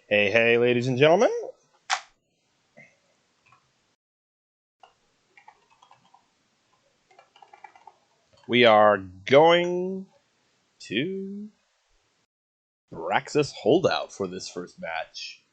Hey, hey, ladies and gentlemen. We are going to Braxis Holdout for this first match.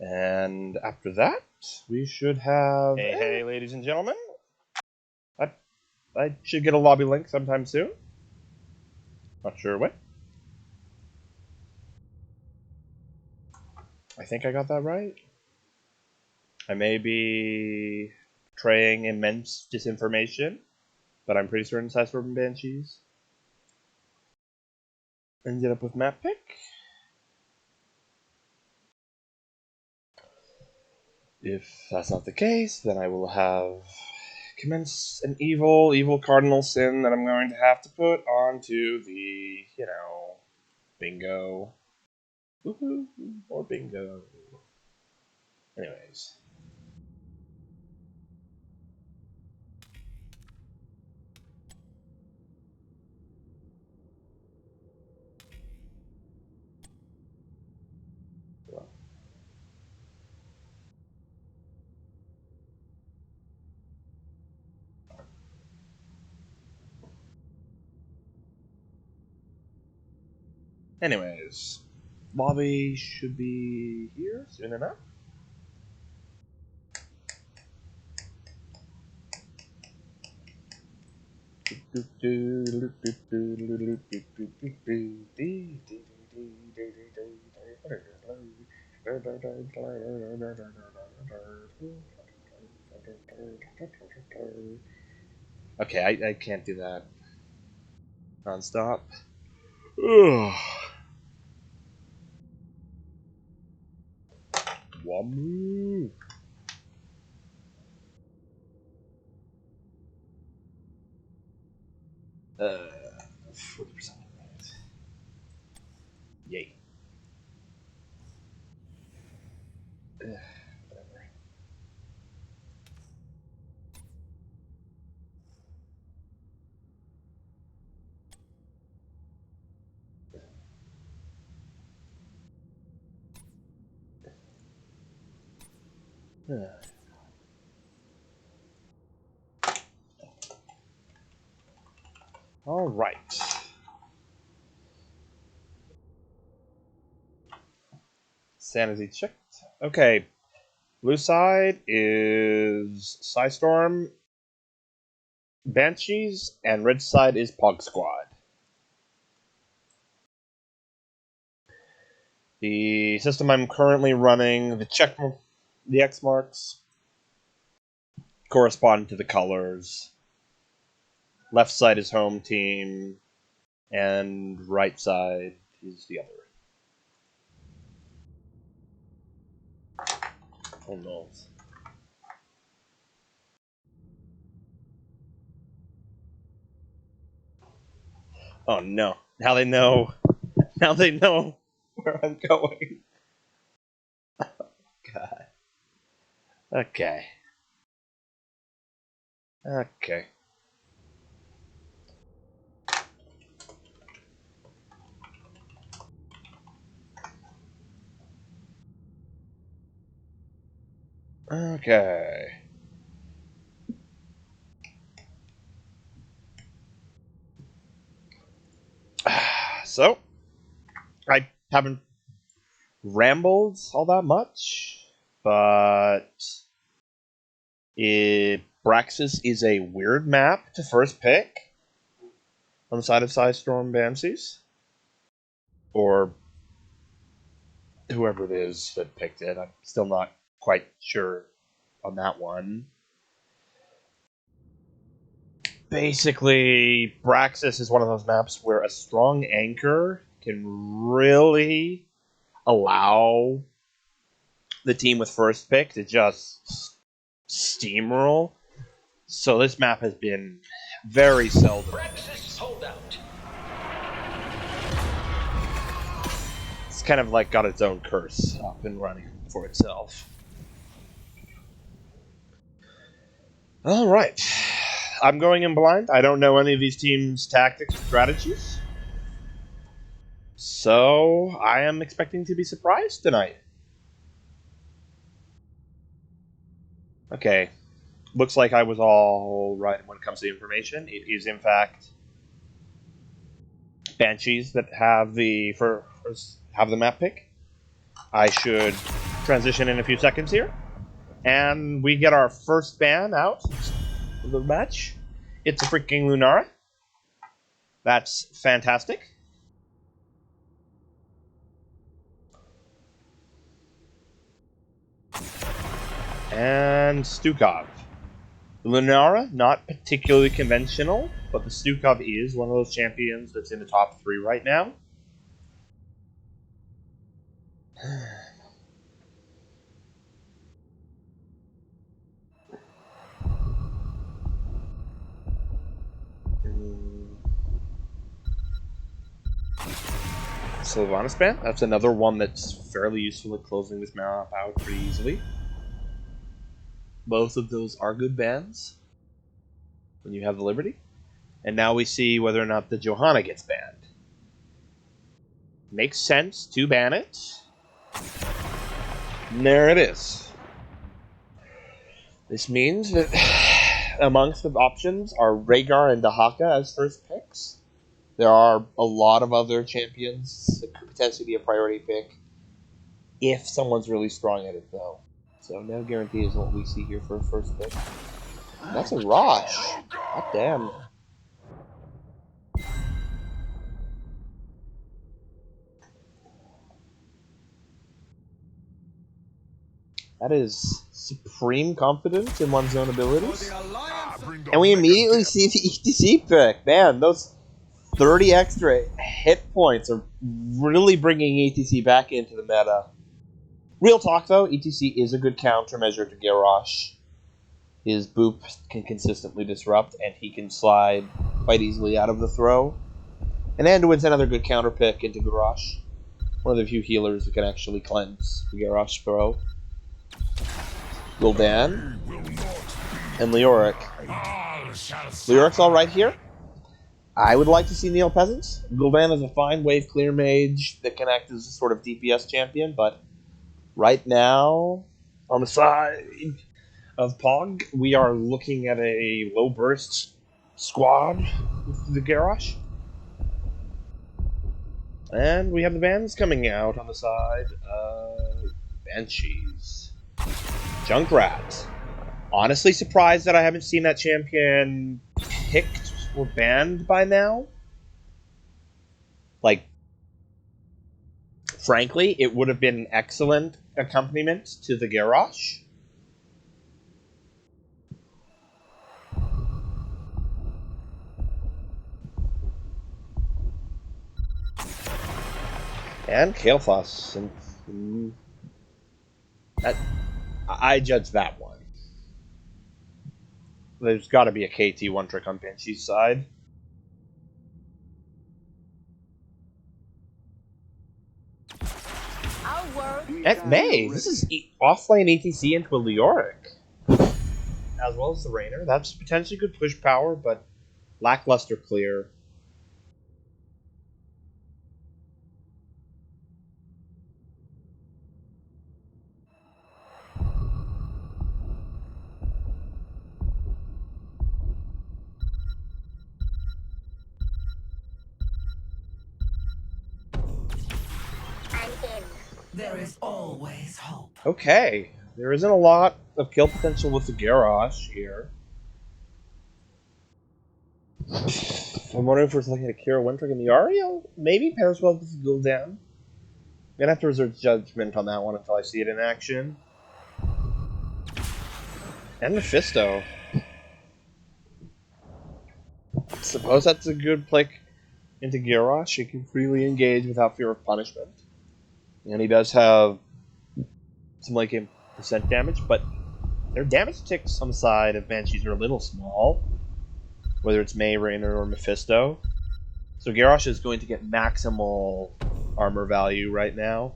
And after that, we should have... Hey, hey, ladies and gentlemen. I should get a lobby link sometime soon. Not sure when. I think I got that right. I may be portraying immense disinformation, but I'm pretty certain it's Psistorm Banshees. Ended up with map pick. If that's not the case, then I will have commence an evil cardinal sin that I'm going to have to put onto the, bingo. Woohoo, or bingo. Anyways. Anyways, lobby should be here soon enough. Okay, I can't do that non-stop. Wamu. Uh, 40%. Yay. Whatever. All right. Sanity checked. Okay. Blue side is Psistorm, Banshees, and red side is Pog Squad. The system I'm currently running, the X marks correspond to the colors. Left side is home team, and right side is the other. Oh no. Oh no. Now they know. Now they know where I'm going. God. Okay. Okay. Okay. So, I haven't rambled all that much, but Braxis is a weird map to first pick on the side of Psistorm Banshees. Or whoever it is that picked it. I'm still not quite sure on that one. Basically, Braxis is one of those maps where a strong anchor can really allow the team with first pick to just steamroll. So this map has been very seldom. Braxis holdout. It's kind of like got its own curse up and running for itself. Alright. I'm going in blind. I don't know any of these teams' tactics or strategies. So, I am expecting to be surprised tonight. Okay. Looks like I was all right when it comes to the information. It is, in fact, Banshees that have the map pick. I should transition in a few seconds here. And we get our first ban out of the match. It's a freaking Lunara. That's fantastic. And Stukov. The Lunara, not particularly conventional, but the Stukov is one of those champions that's in the top 3 right now. Sylvanas ban, that's another one that's fairly useful at closing this map out pretty easily. Both of those are good bans when you have the Liberty. And now we see whether or not the Johanna gets banned. Makes sense to ban it. And there it is. This means that amongst the options are Rhaegar and Dahaka as first picks. There are a lot of other champions that could potentially be a priority pick if someone's really strong at it, though. So no guarantees on what we see here for a first pick. That's a Rosh. God damn. That is supreme confidence in one's own abilities. And we immediately see the ETC pick. Man, those 30 extra hit points are really bringing ETC back into the meta. Real talk, though, ETC is a good countermeasure to Garrosh. His boop can consistently disrupt, and he can slide quite easily out of the throw. And Anduin's another good counter pick into Garrosh. One of the few healers who can actually cleanse the Garrosh throw. Gul'dan and Leoric. Leoric's all right here. I would like to see Neil Peasants. Gul'dan is a fine wave clear mage that can act as a sort of DPS champion, but right now, on the side of Pog, we are looking at a low burst squad with the Garrosh. And we have the bands coming out on the side of Banshees. Junkrat. Honestly surprised that I haven't seen that champion picked or banned by now. Like, frankly, it would have been an excellent accompaniment to the Garrosh. And Kael'thas. And that, I judge that one. There's got to be a KT one trick on Banshee's side. At May, this is offlane ETC into a Leoric. As well as the Rainer. That's potentially good push power, but lackluster clear. There is always hope. Okay, there isn't a lot of kill potential with the Garrosh here. I'm wondering if we're looking at Kira Wintrick and the Ariel. Maybe pairs well with Gul'dan. I'm gonna have to reserve judgment on that one until I see it in action. And Mephisto. Suppose that's a good pick into Garrosh. He can freely engage without fear of punishment. And he does have some late game percent damage, but their damage ticks on the side of Banshees are a little small. Whether it's May, Rainer, or Mephisto. So Garrosh is going to get maximal armor value right now.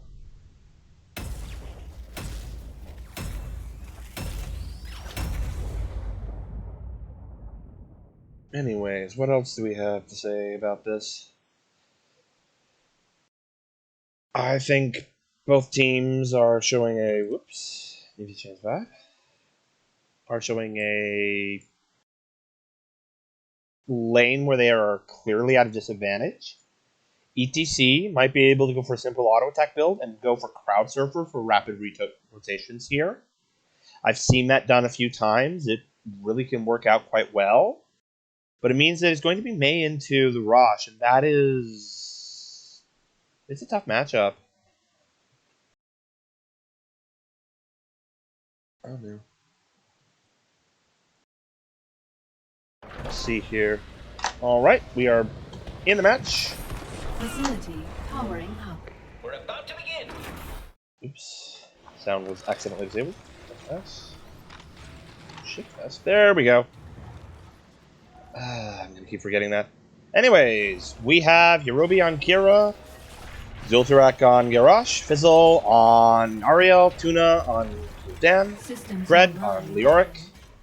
Anyways, what else do we have to say about this? I think both teams are showing a... Whoops. Need to change that. Are showing a lane where they are clearly at a disadvantage. ETC might be able to go for a simple auto attack build and go for Crowd Surfer for rapid rotations here. I've seen that done a few times. It really can work out quite well. But it means that it's going to be May into the Rosh, and that is... It's a tough matchup. Oh no. Let's see here. Alright, we are in the match. Facility powering up. We're about to begin. Oops. Sound was accidentally disabled. Yes. Shift S. There we go. I'm gonna keep forgetting that. Anyways, we have Yorubi on Kira, Zulturak on Garrosh, Fizzle on Ariel, Tuna on Dan, Fred on Leoric,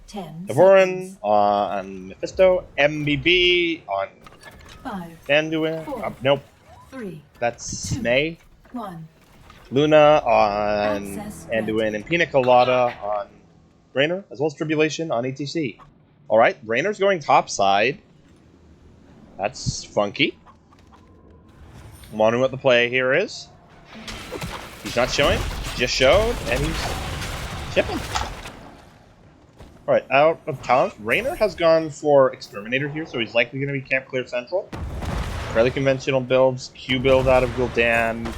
Devorin on Mephisto, MBB on Anduin. Nope. 3, That's 2, May. 1. Luna on Anduin and Pina Colada on Raynor, as well as Tribulation on ATC. Alright, Raynor's going topside. That's funky. I'm wondering what the play here is. He's not showing, just showed, and he's chipping. Alright, out of talent, Raynor has gone for Exterminator here, so he's likely going to be Camp Clear Central. Fairly conventional builds, Q build out of Gul'dan.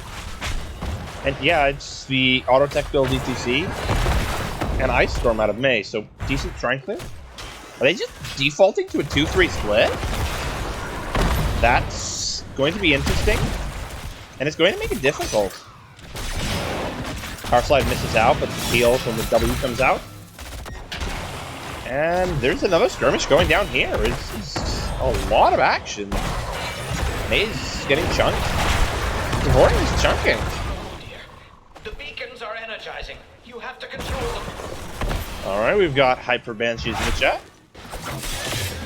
And yeah, it's the auto tech build ETC and Ice Storm out of May, so decent shrine clear. Are they just defaulting to a 2-3 split? That's going to be interesting, and it's going to make it difficult. Power Slide misses out, but the heal from the W comes out. And there's another skirmish going down here. It's a lot of action. May's getting chunked. Devorin is chunking. Oh dear. The beacons are energizing. You have to control them. Alright, we've got Hyper Banshees in the chat.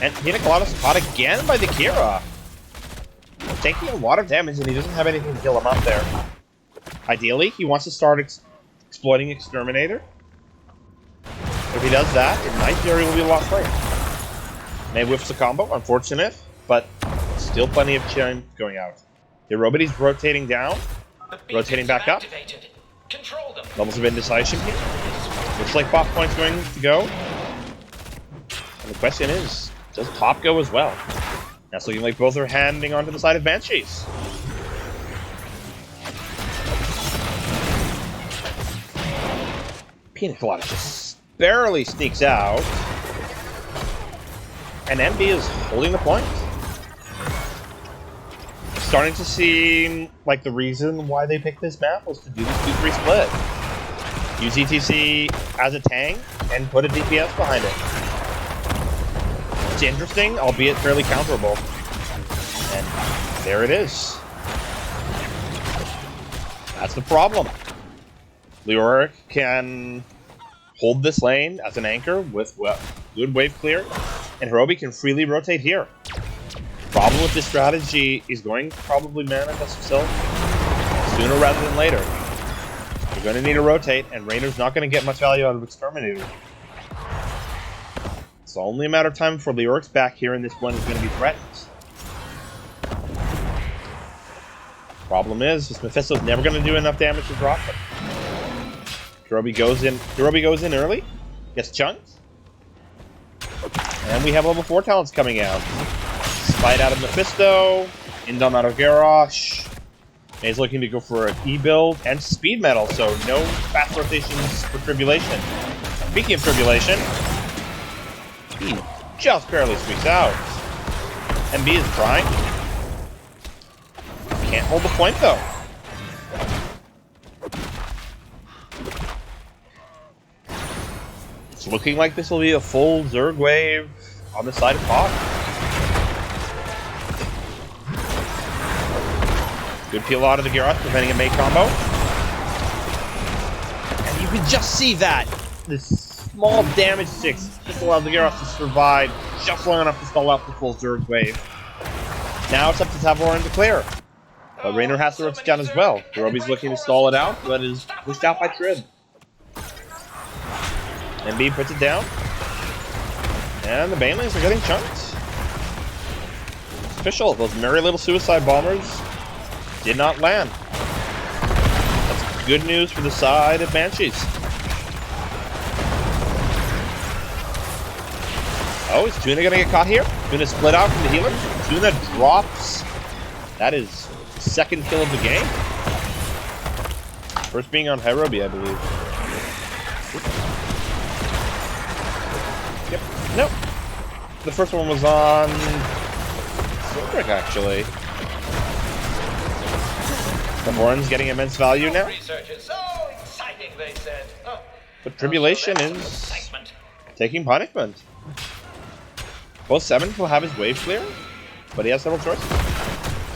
And Pina Colada caught again by the Kira. Taking a lot of damage, and he doesn't have anything to kill him up there. Ideally, he wants to start exploiting Exterminator. If he does that, Night Fury will be a lot later. May whiffs the combo, unfortunate, but still plenty of churn going out. Hirobi's rotating down, rotating back up. Control them. Levels of indecisive here. Looks like bot point's going to go. And the question is, does top go as well? That's looking like both are handing onto the side of Banshees. Pina Colada just barely sneaks out. And MB is holding the point. Starting to seem like the reason why they picked this map was to do this 2-3 split. Use ETC as a tank and put a DPS behind it. It's interesting, albeit fairly counterable. And there it is. That's the problem. Leoric can hold this lane as an anchor with good wave clear, and Hirobi can freely rotate here. Problem with this strategy is going to probably manifest itself sooner rather than later. You're going to need to rotate, and Raynor's not going to get much value out of Exterminator. It's only a matter of time before Leoric's back here, and this one is going to be threatened. Problem is, this Mephisto's never going to do enough damage to drop it. Hirobi goes in early, gets chunked, and we have level 4 talents coming out. Spite out of Mephisto, Indom out of Garrosh. He's looking to go for an E-build and speed metal, so no fast rotations for Tribulation. Speaking of Tribulation, he just barely squeaks out. MB is trying. Can't hold the point, though. It's looking like this will be a full Zerg wave on the side of Hawk. Good peel out of the Garrosh, preventing a May combo. And you can just see that. This small damage 6 just allows the Garrosh to survive just long enough to stall out the full Zerg wave. Now it's up to Tavorin to clear. But Raynor has to rotate down as well. Hirobi's looking to stall it out, but is pushed out by Trib. MB puts it down. And the Banelings are getting chunked. It's official. Those merry little suicide bombers did not land. That's good news for the side of Banshees. Oh, is Tuna going to get caught here? Tuna split out from the healer. Tuna drops. That is second kill of the game. First being on Hirobi, I believe. Yep. Nope. The first one was on Silbrick, actually. The Boren's getting immense value now. Research is so exciting, they said. But Tribulation is taking punishment. Well, 7 will have his wave clear, but he has several choices.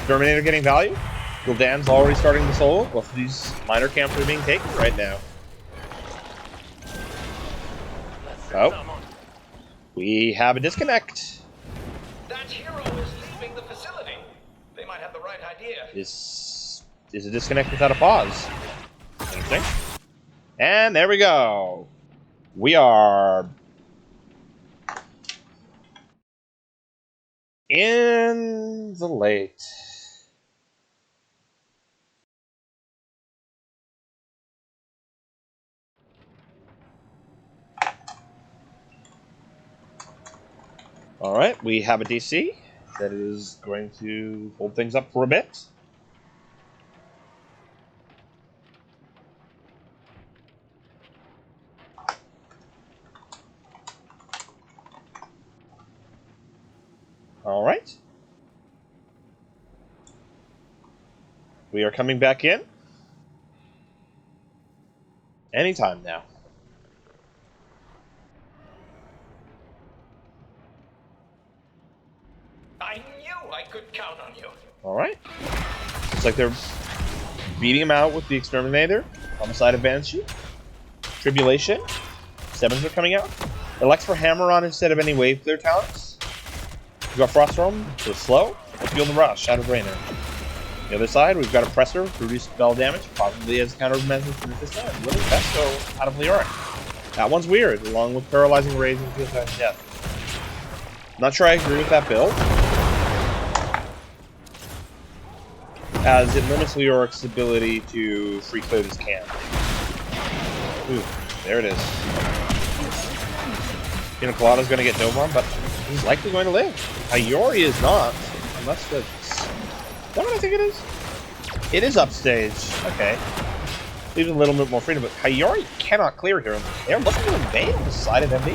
Terminator getting value. Gul'dan's already starting to solo. Both of these minor camps are being taken right now. Oh. We have a disconnect. That hero is leaving the facility. They might have the right idea. Is a disconnect without a pause. Interesting. And there we go. We are in the late. All right, we have a DC that is going to hold things up for a bit. All right. We are coming back in. Anytime now. I knew I could count on you. All right. Looks like they're beating him out with the Exterminator on the side of Banshee. Tribulation. 7s are coming out. Elects for Hammer-On instead of any wave clear talents. We've got Froststorm for slow. Feel the rush out of Raynor. The other side, we've got Oppressor for reduced spell damage, probably as countermeasure for Mephisto, and Little Pesto out of Leoric. That one's weird, along with Paralyzing Rage and Feel Death. Not sure I agree with that build, as it limits Leoric's ability to free clear his camp. Ooh, there it is. Pina Colada's going to get Dove on, but he's likely going to live. Hayori is not, unless the... Is that what I think it is? It is upstage. Okay. Leaves a little bit more freedom, but Hayori cannot clear here. They're looking to invade on the side of MB.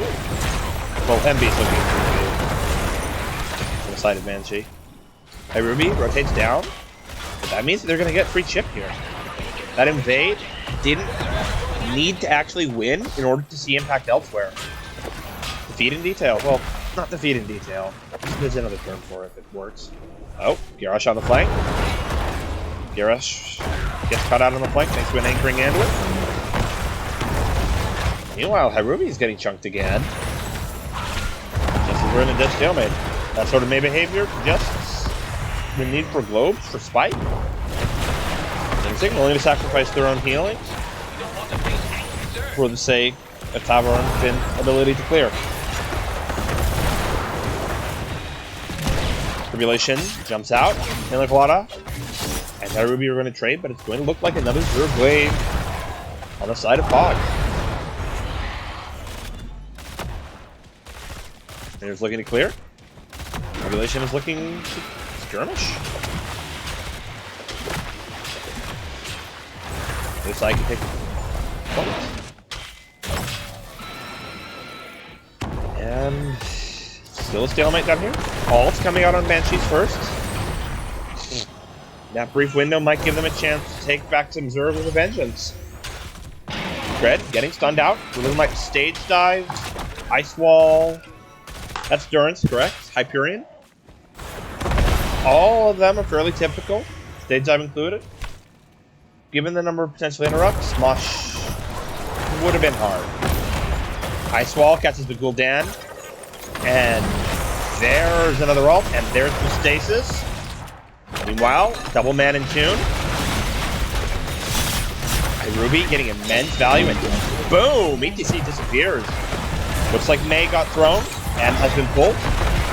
Well, MB's looking to invade on the side of Banshee. Hirobi rotates down. But that means that they're going to get free chip here. That invade didn't need to actually win in order to see impact elsewhere. Defeat in detail. Well, not defeat in detail. There's another term for it if it works. Oh, Garrosh on the flank. Garrosh gets caught out on the flank thanks to an anchoring Anduin. Meanwhile, Hirobi is getting chunked again. Just as we're in a dead stalemate. That sort of May behavior suggests the need for globes for spite. Interesting, willing to sacrifice their own healing for the sake of Tavorin's ability to clear. Tribulation jumps out. Pina Colada and Hirobi are going to trade, but it's going to look like another Zerg wave on the side of Fog. Rainer's looking to clear. Tribulation is looking to skirmish. This side can take point. And still a stalemate down here. Ult's coming out on Banshees first. That brief window might give them a chance to take back some Zerg with a vengeance. Dread getting stunned out. A little like stage dive. Ice wall. That's Durance, correct? Hyperion. All of them are fairly typical. Stage dive included. Given the number of potential interrupts, Smosh would have been hard. Ice wall catches the Gul'dan. And There's another ult, and there's the stasis. Meanwhile, double man in tune. Ruby getting immense value, and boom! ETC disappears. Looks like May got thrown and has been pulled.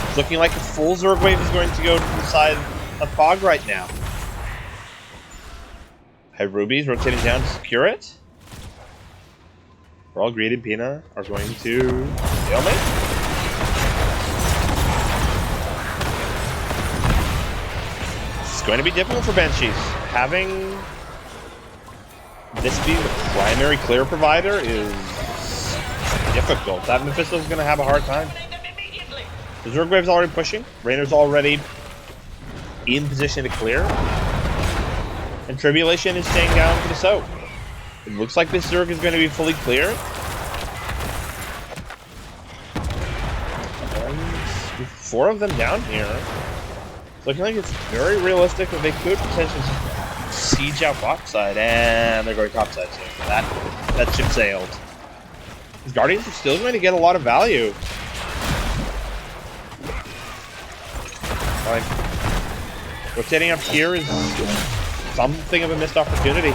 It's looking like the full Zerg wave is going to go to the side of Fog right now. Ruby's rotating down to secure it. We're all Greed and Pina are going to stalemate. It's going to be difficult for Banshees. Having this being the primary clear provider is difficult. That Mephisto is going to have a hard time. The Zerg wave's already pushing. Rainer's already in position to clear. And Tribulation is staying down for the soak. It looks like this Zerg is going to be fully clear. And with 4 of them down here, it's looking like it's very realistic that they could potentially siege out bottside, and they're going topside soon. That ship sailed. These Guardians are still going to get a lot of value. Like, rotating up here is something of a missed opportunity,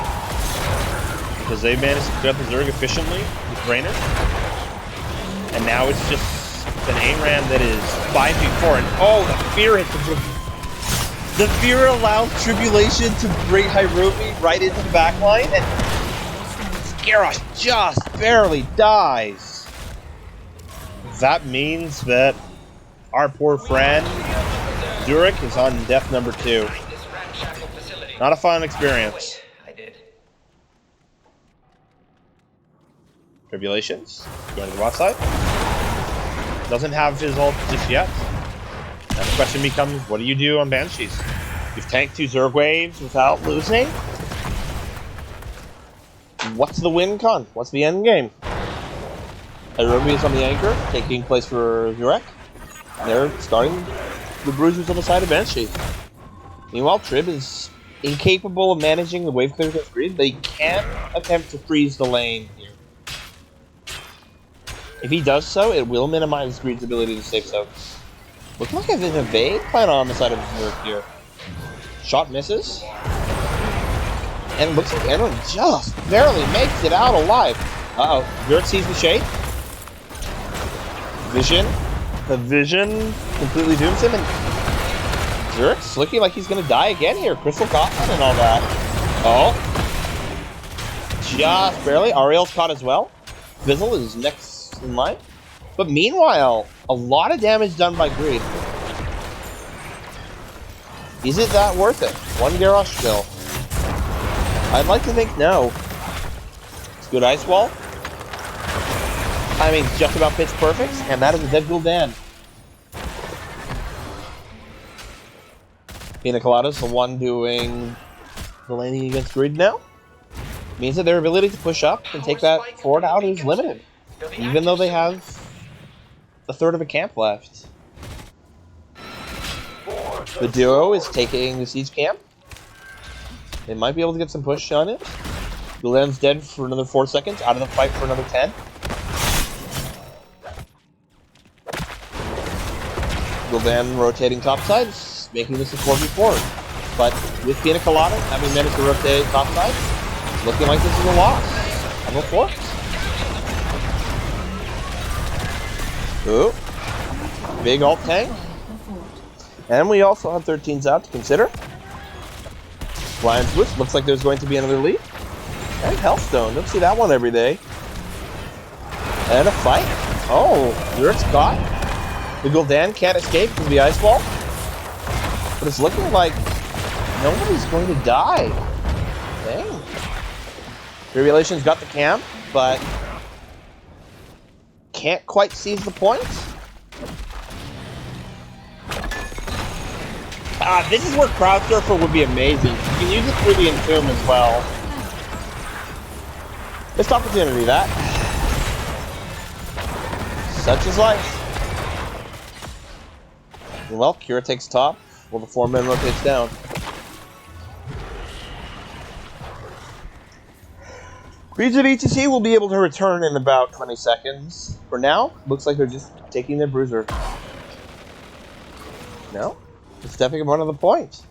because they managed to clear up the Zerg efficiently with Rainer. And now it's just an ARAM that is 5v4, and oh, the fear hits the fear allowed Tribulation to bring Hyrubi right into the backline, and Garrosh just barely dies. That means that our poor friend Zurich is on death number 2. Not a fun experience. Tribulations going to the bot side. Doesn't have his ult just yet. Now the question becomes, what do you do on Banshees? You've tanked 2 Zerg waves without losing. What's the win con? What's the end game? Hyrubi is on the anchor, taking place for Zurek. They're starting the bruisers on the side of Banshee. Meanwhile, Trib is incapable of managing the wave clear against Greed. They can attempt to freeze the lane here. If he does so, it will minimize Greed's ability to save so. Looks like there's a evade plan on the side of Zerg here. Shot misses. And it looks like everyone just barely makes it out alive. Uh-oh. Zerg sees the shade. Vision. The vision completely dooms him, and Zerg's looking like he's going to die again here. Crystal Coffin and all that. Oh. Just barely. Ariel's caught as well. Fizzle is next in line. But meanwhile, a lot of damage done by Greed. Is it that worth it? 1 Garrosh kill. I'd like to think no. It's good ice wall. Timing just about pitch perfect, and that is a dead Gul'dan. Pina Colada's the one doing the laning against Greed now. Means that their ability to push up and take that forward out is limited, even though they have a third of a camp left. The duo is taking the siege camp. They might be able to get some push on it. Gul'dan's dead for another 4 seconds, out of the fight for another 10. Gul'dan rotating topside, making this a 4v4. But with Pina Colada having managed to rotate topside, looking like this is a loss. I'm a fourth. Ooh. Big ult tank. And we also have 13s out to consider. Blind Switch, looks like there's going to be another lead. And Hellstone, don't see that one every day. And a fight. Oh, Zerg's caught. The Gul'dan can't escape from the ice wall. But it's looking like nobody's going to die. Dang. Tribulation's got the camp, but can't quite seize the point. This is where Crowd Surfer would be amazing. You can use it through the Entomb as well. Missed opportunity, that. Such is life. Well, Kira takes top, while the 4-man rotates down. Region ETC will be able to return in about 20 seconds. For now, looks like they're just taking their bruiser. No? It's stepping one of the points.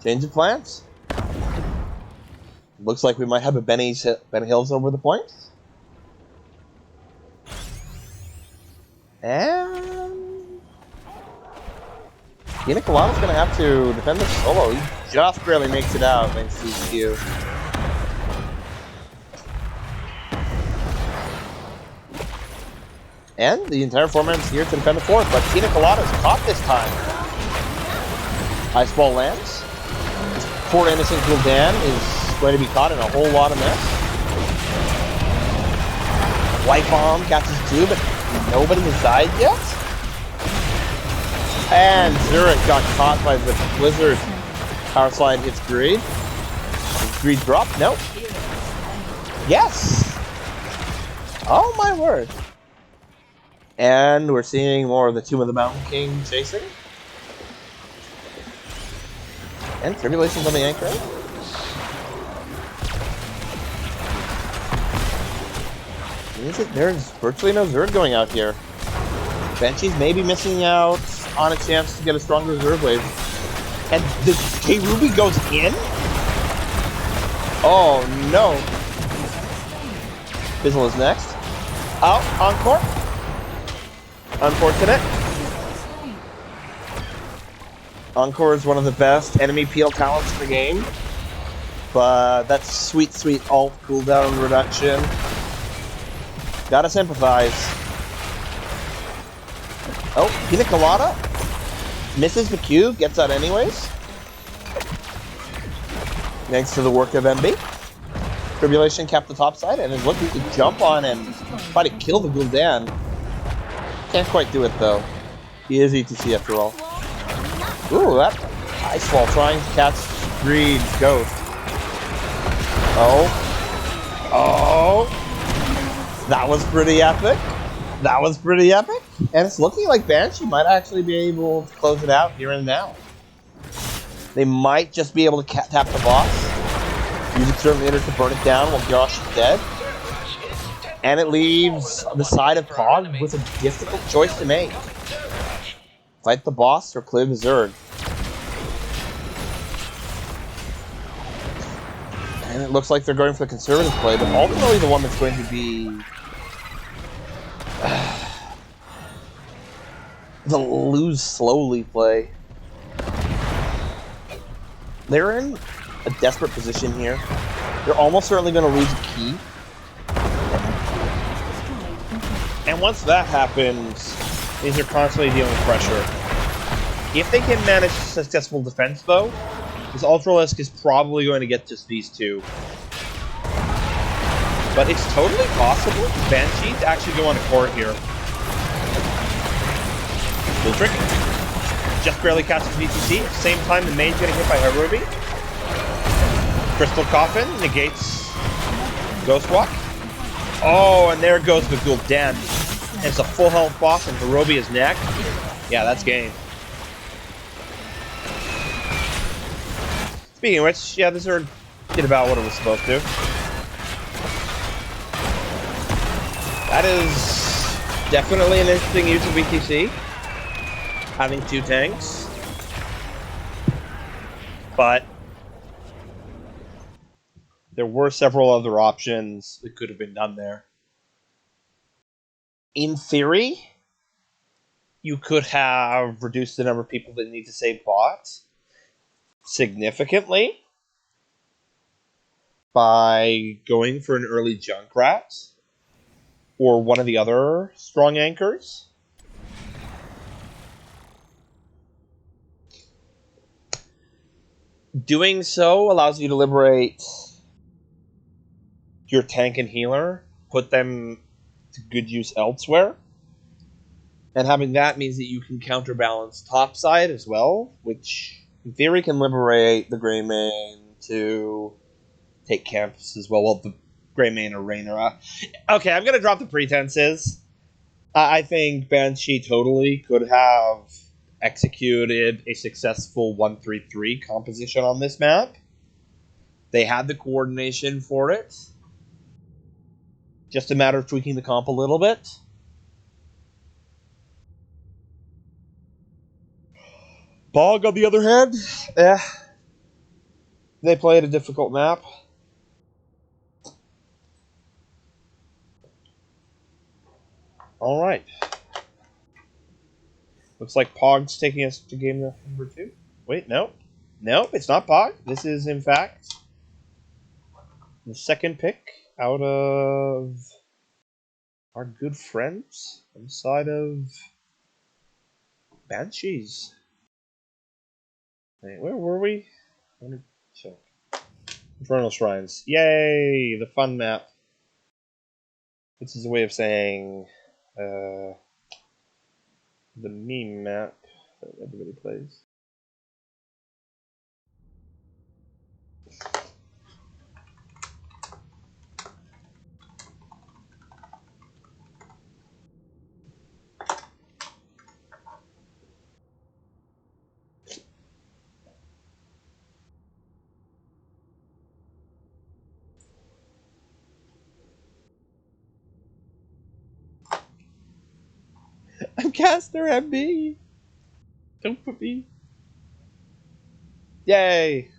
Change of plans. Looks like we might have a Ben Hills over the points. And Pina Colada's going to have to defend the solo. He just barely makes it out thanks to his Q. And the entire format's here to defend the fourth, but Pina Colada's caught this time. Ice ball lands. This poor innocent Gul'dan is going to be caught in a whole lot of mess. White bomb catches two, but nobody has died yet. And Zurich got caught by the Blizzard. Power slide hits Greed. Does Greed drop? Nope. Yes! Oh my word. And we're seeing more of the Tomb of the Mountain King chasing. And Tribulations on the anchor. There's virtually no Zerg going out here. Banshees may be missing out on a chance to get a stronger reserve wave. And the K-Ruby goes in? Oh no. Fizzle is next. Out, Encore. Unfortunate. Encore is one of the best enemy peel talents in the game. But that's sweet, sweet alt cooldown reduction. Gotta sympathize. Oh, Pina Colada misses the Q, gets out anyways. Thanks to the work of MB. Tribulation kept the top side and is looking to jump on and try to kill the Gul'dan. Can't quite do it though. He is ETC after all. Ooh, that ice wall trying to catch Greed's ghost. Oh. Oh. That was pretty epic. That was pretty epic. And it's looking like Banshee might actually be able to close it out here and now. They might just be able to tap the boss. Use Exterminator to burn it down while Josh is dead. And it leaves the side of Prague with a difficult choice to make. Fight the boss or clear the Zerg. And it looks like they're going for the conservative play, but ultimately the one that's going to be the lose slowly play. They're in a desperate position here. They're almost certainly going to lose a key. And once that happens, means they're constantly dealing with pressure. If they can manage successful defense, though, this Ultralisk is probably going to get just these two. But it's totally possible for Banshee to actually go on a court here. Little tricky. Just barely catches VTC. At the same time, the main's getting hit by Harubi. Crystal Coffin negates Ghost Walk. Oh, and there goes the Gul'dan. And it's a full health boss, and Harubi is neck. Yeah, that's game. Speaking of which, yeah, this Zerg did about what it was supposed to. That is definitely an interesting use of VTC. Having two tanks. But there were several other options that could have been done there. In theory, you could have reduced the number of people that need to save bots significantly by going for an early Junkrat or one of the other strong anchors. Doing so allows you to liberate your tank and healer, put them to good use elsewhere. And having that means that you can counterbalance topside as well, which in theory can liberate the Greymane to take camps as well. Well, the Greymane or Raynor. Okay, I'm going to drop the pretenses. I think Banshee totally could have executed a successful 1-3-3 composition on this map. They had the coordination for it. Just a matter of tweaking the comp a little bit. Bog, on the other hand, eh, they played a difficult map. All right. Looks like Pog's taking us to game number 2. Wait, no. No, it's not Pog. This is, in fact, the second pick out of our good friends inside of Banshees. Wait, where were we? Check. Infernal Shrines. Yay! The fun map. This is a way of saying the meme map that everybody plays. I'm Caster MB! Don't put me. Yay!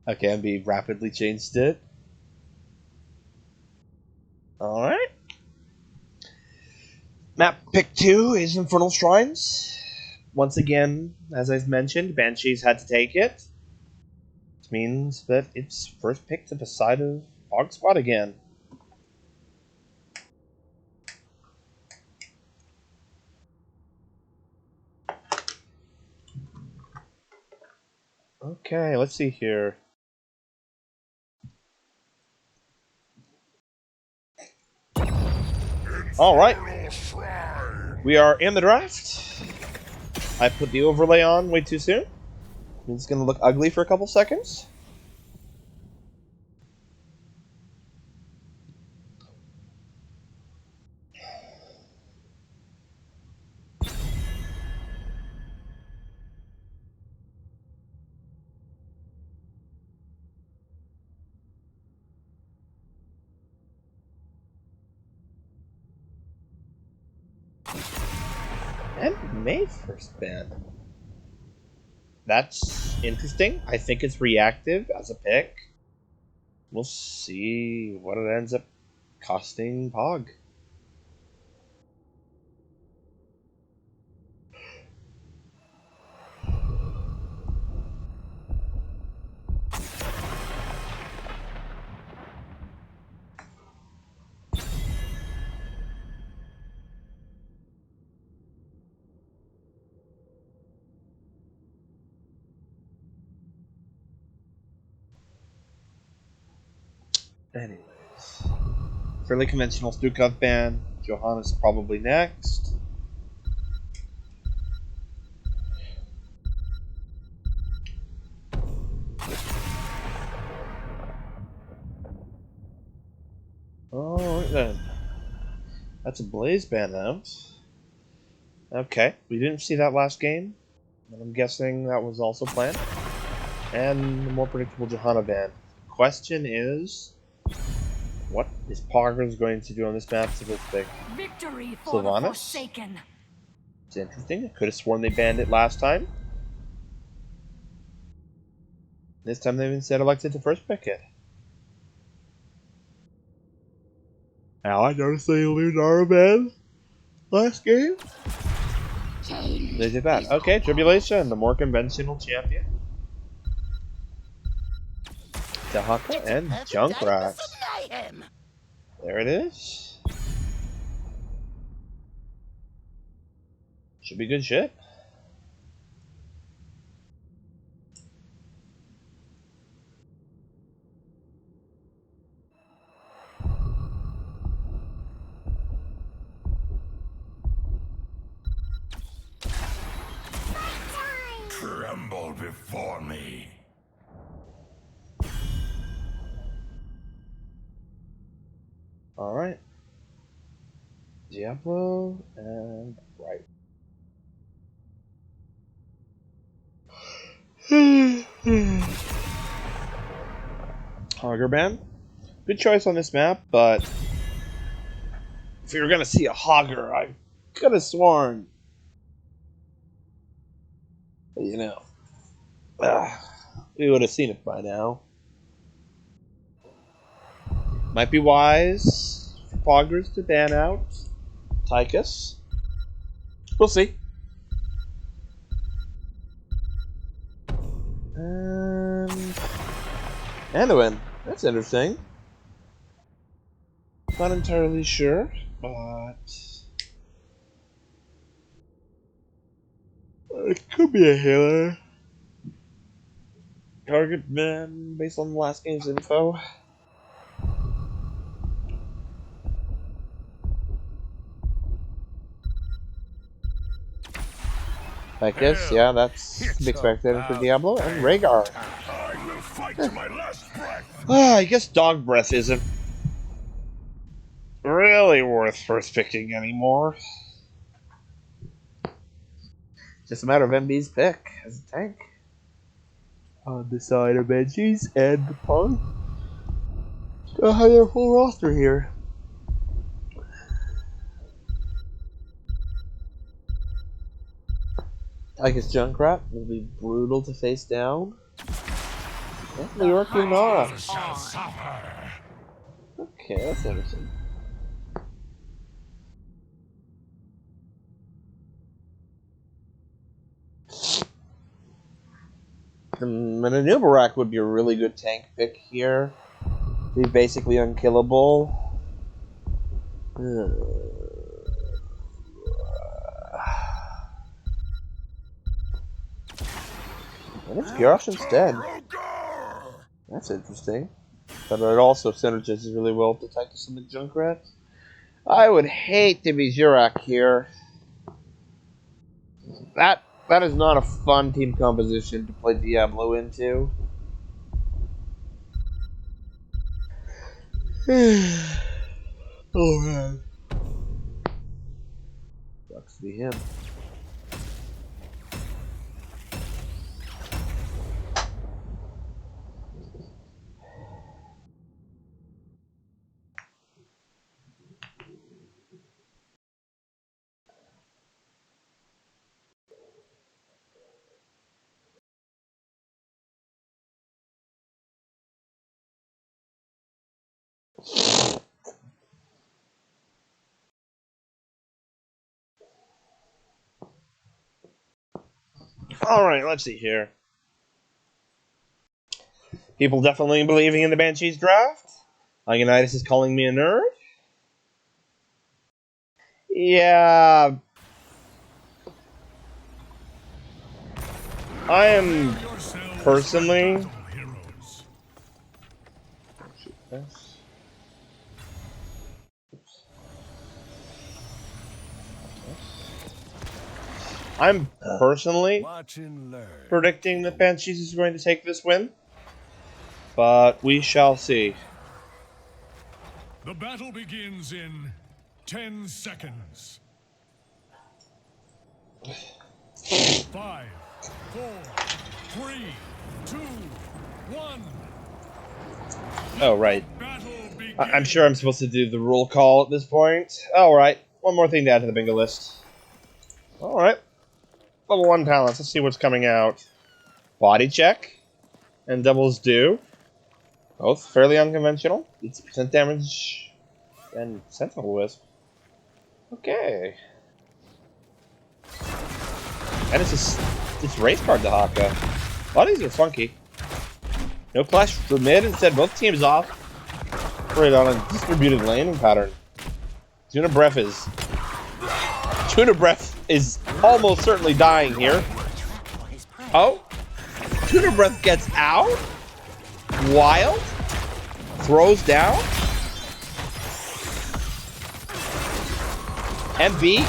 Okay, MB rapidly changed it. Alright. Map pick 2 is Infernal Shrines. Once again, as I've mentioned, Banshees had to take it. Which means that it's first pick to the side of Hog Squad again. Okay, let's see here. Alright. We are in the draft. I put the overlay on way too soon. It's going to look ugly for a couple seconds. And May first ban. That's interesting. I think it's reactive as a pick. We'll see what it ends up costing Pog. Anyways. Fairly conventional Stukov ban. Johannes probably next. Alright then. That's a Blaze ban out. Okay, we didn't see that last game. But I'm guessing that was also planned. And the more predictable Johanna ban. The question is, what is Poggers going to do on this map to this pick? Victory for the Sylvanas? Forsaken. It's interesting. I could have sworn they banned it last time. This time they've instead elected to first pick it. Now I noticed they lose our ban last game. They did that. Okay, Tribulation, the more conventional champion. Dahaka and Junkrat. There it is. Should be good shit. Tremble before me. Alright. Diablo and right. Hogger Band. Good choice on this map, but if you were gonna see a Hogger, I could have sworn, you know, we would have seen it by now. Might be wise for Poggers to ban out Tychus. We'll see. And Anduin. That's interesting. Not entirely sure, but it could be a healer. Target man based on the last game's info. I guess, yeah, that's to be expected for Diablo and Rhaegar. I will fight to my last breath. I guess Dog Breath isn't really worth first picking anymore. Just a matter of MB's pick as a tank. On the side of Banshees and the Pong. Still have their full roster here. Tychus Junkrat will be brutal to face down. New York Nara. Shall suffer. Okay, that's interesting. The Manubarak would be a really good tank pick here. He's basically unkillable. And it's Gyrosh instead. That's interesting. But it also synergizes really well with the Tychus and the Junkrat. I would hate to be Zurak here. That is not a fun team composition to play Diablo into. Oh man. Sucks to be him. Alright, let's see here. People definitely believing in the Banshees draft. Leonidas is calling me a nerd. Yeah. I am personally. I'm personally predicting that Banshees is going to take this win, but we shall see. The battle begins in 10 seconds. 5, 4, 3, 2, 1. Oh, right. Battle begins. I'm sure I'm supposed to do the roll call at this point. Alright, one more thing to add to the bingo list. Alright. Level 1 talents, let's see what's coming out. Body check and Devil's Due. Both fairly unconventional. 80% damage and Sentinel Wisp. Okay. And it's race card to Haka. A lot of these are funky. No clash for mid, instead both teams off. Right on a distributed landing pattern. Tuna Breath is almost certainly dying here. Oh, Tuna Breath gets out. Wild throws down. MB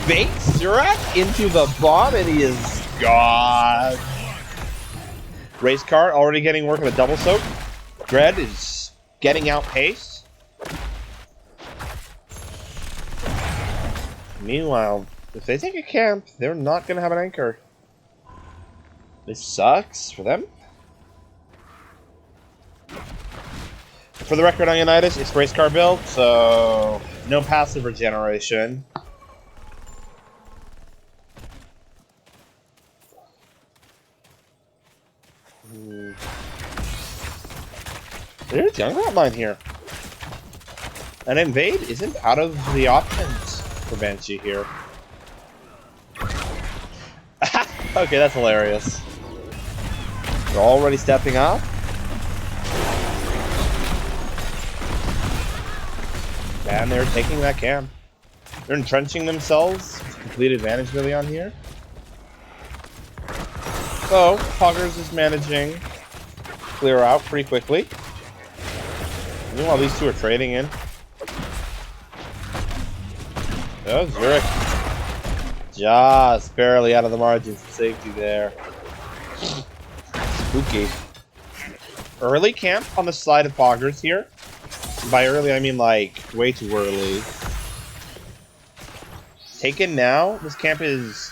bakes Zurak into the bomb, and he is gone. Race car already getting work on a double soak. Dread is getting outpaced. Meanwhile, if they take a camp, they're not going to have an anchor. This sucks for them. For the record on Unitas, it's race car build, so no passive regeneration. There's Junkrat mine here. An invade isn't out of the options for Banshee here. Okay, that's hilarious. They're already stepping up. And they're taking that camp. They're entrenching themselves. It's a complete advantage really on here. So, Poggers is managing to clear out pretty quickly. Meanwhile, these two are trading in. Oh, Zurich. Just barely out of the margins of safety there. Spooky. Early camp on the side of Poggers here. By early, I mean like way too early. Taken now, this camp is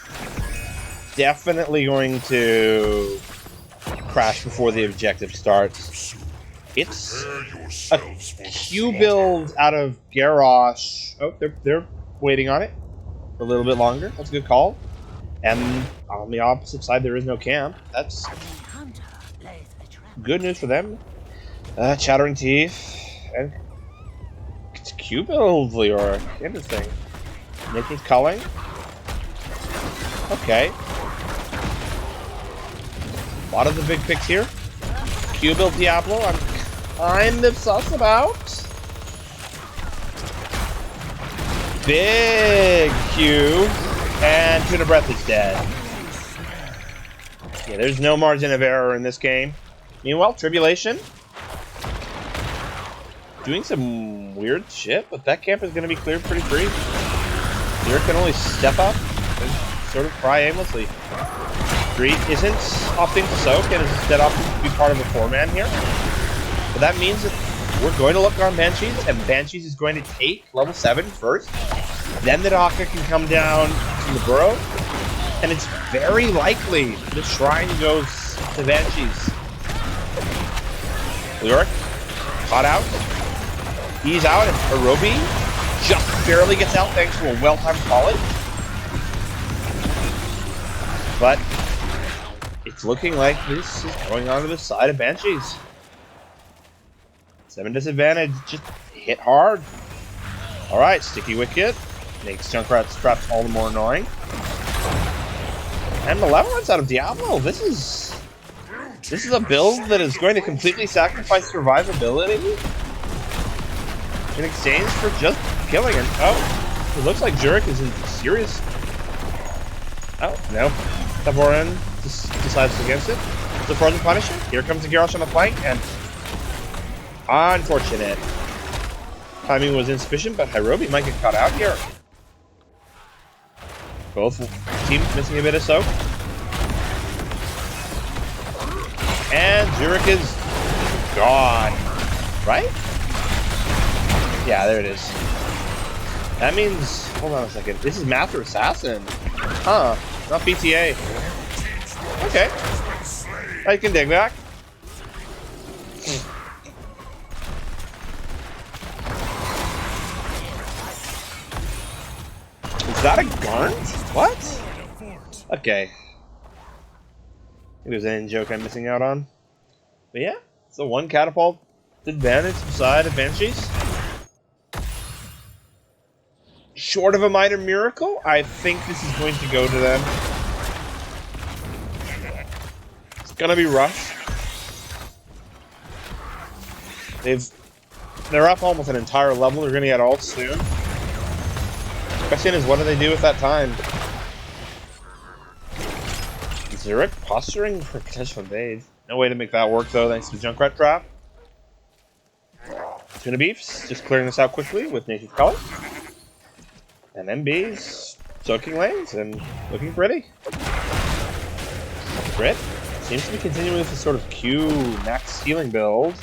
definitely going to crash before the objective starts. It's a Q build out of Garrosh. Oh, they're waiting on it a little bit longer. That's a good call. And on the opposite side, there is no camp. That's good news for them. Chattering Teeth. And it's Q build, Leoric. Interesting. Nature's culling. Okay. A lot of the big picks here. Q build Diablo, I'm kind of sus about. Big Q. And Tuna Breath is dead. Yeah, there's no margin of error in this game. Meanwhile, Tribulation. Doing some weird shit, but that camp is going to be cleared pretty free. Zero can only step up and sort of cry aimlessly. Greed isn't opting to soak and is instead opting to be part of a 4-man here. But that means that we're going to look on Banshees, and Banshees is going to take level 7 first. Then the Daka can come down to the burrow, and it's very likely the Shrine goes to Banshees. Lyric, caught out. He's out, and Hirobi just barely gets out thanks to a well-timed college. But it's looking like this is going on to the side of Banshees. 7 disadvantage, just hit hard. Alright, Sticky Wicket makes Junkrat's traps all the more annoying. And Malevolence out of Diablo. This is a build that is going to completely sacrifice survivability in exchange for just killing him. Oh, it looks like Jurek is in serious. Oh, no. Tavorin decides against it. The Frozen Punisher. Here comes the Garrosh on the flank, and unfortunate. Timing was insufficient, but Hirobi might get caught out here. Both teams missing a bit of soak. And Jurek is gone. Right? Yeah, there it is. That means... Hold on a second. This is Master Assassin. Huh. Not BTA. Okay. I can dig back. Is that a gun? What? Okay. I think there's any joke I'm missing out on. But yeah, it's a 1 catapult advantage beside of Banshees. Short of a minor miracle, I think this is going to go to them. It's gonna be rough. They're up almost an entire level. They're gonna get ult soon. Question is, what do they do with that time? Zurich posturing for potential invade. No way to make that work though, thanks to Junkrat trap. Tuna Beefs just clearing this out quickly with Nature's Color. And MB's soaking lanes and looking pretty. Brit seems to be continuing with this sort of Q max healing build.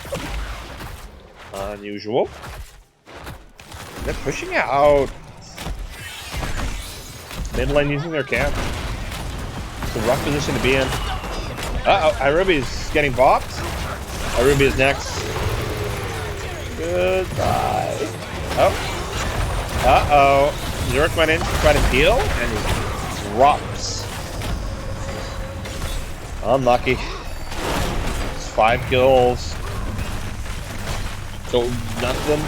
Unusual. They're pushing out. Mid lane using their camp. It's a rough position to be in. Uh-oh, Irubi's getting bopped. Irubi is next. Goodbye. Oh. Uh-oh. Zurich went in to try to heal, and he drops. Unlucky. It's 5 kills. So, nothing.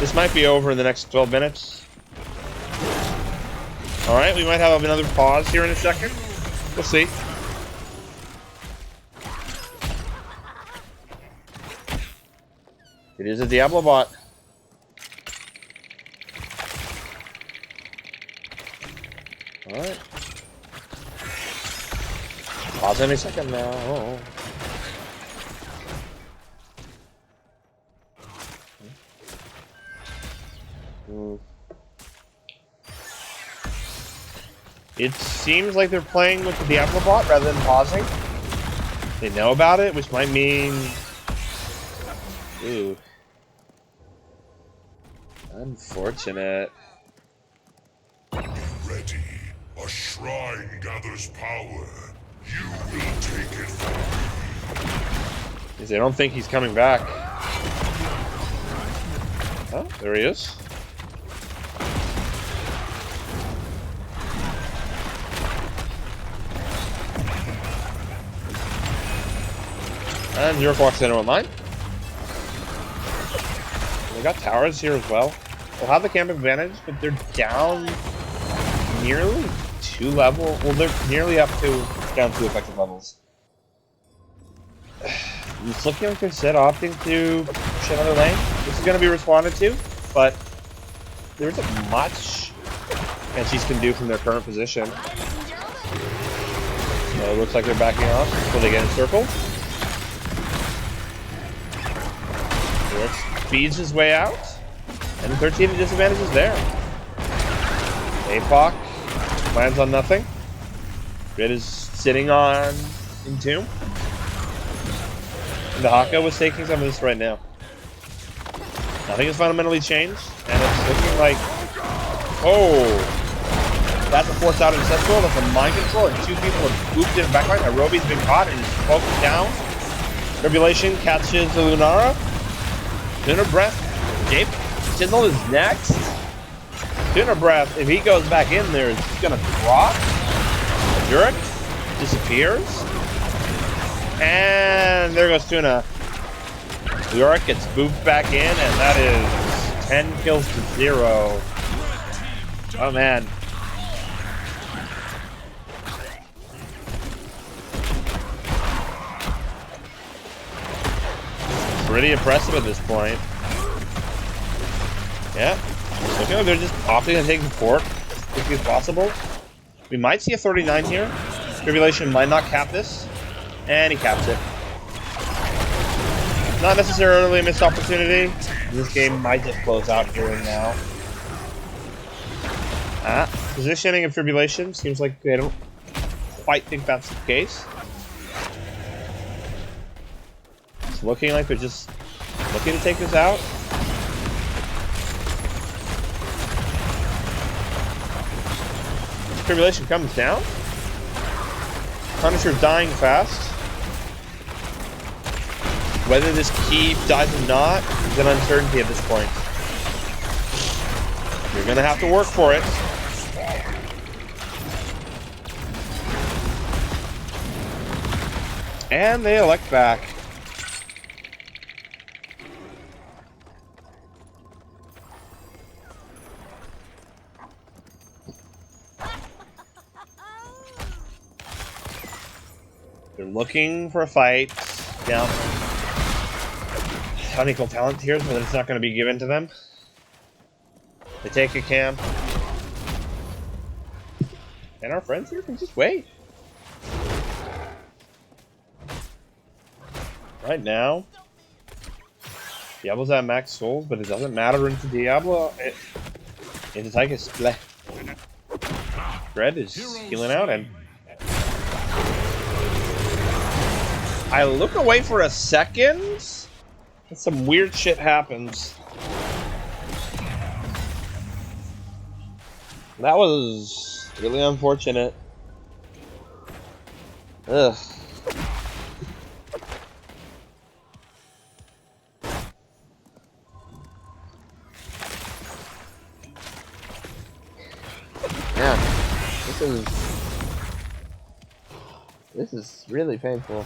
This might be over in the next 12 minutes. Alright, we might have another pause here in a second. We'll see. It is a Diablo bot. Alright. Pause any second now. Oh. It seems like they're playing with the Diablo bot rather than pausing. They know about it, which might mean... Ooh. Unfortunate. Ready. A shrine gathers power. You will take it from me. Because I don't think he's coming back. Oh, there he is. And York walks in online. They got towers here as well. They'll have the camp advantage, but they're down nearly 2 levels. Well, they're nearly up to down 2 effective levels. It's looking like they're set opting to push another lane. This is going to be responded to, but there isn't much Banshees can do from their current position. So it looks like they're backing off until they get encircled. Feeds his way out, and 13 disadvantage is there. APOC lands on nothing. Grid is sitting on Entomb. And the Haka was taking some of this right now. Nothing has fundamentally changed, and it's looking like... Oh! That's a forced out ancestral, that's a mind control, and 2 people have swooped in backline. Irobi's been caught and is focused down. Tribulation catches the Lunara. Tuner Breath. Jape Chisel is next. Tuner Breath, if he goes back in there, he's gonna drop. Jurek disappears. And there goes Tuna. Jurek gets booped back in, and that is 10 kills to 0. Oh man. Pretty impressive at this point. Yeah. Looking like they're just opting to take the fort as quickly as possible. We might see a 39 here. Tribulation might not cap this. And he caps it. Not necessarily a missed opportunity. This game might just close out here and now. Positioning of Tribulation seems like they don't quite think that's the case. It's looking like they're just looking to take this out. Tribulation comes down. Punisher dying fast. Whether this key dies or not is an uncertainty at this point. You're gonna have to work for it. And they elect back. They're looking for a fight. Down. Unequal talent here, but it's not going to be given to them. They take a camp. And our friends here can just wait. Right now, Diablo's at max souls, but it doesn't matter into Diablo. Into Tychus. Dread is healing out, and I look away for a second, and some weird shit happens. That was really unfortunate. Ugh. Man, this is really painful.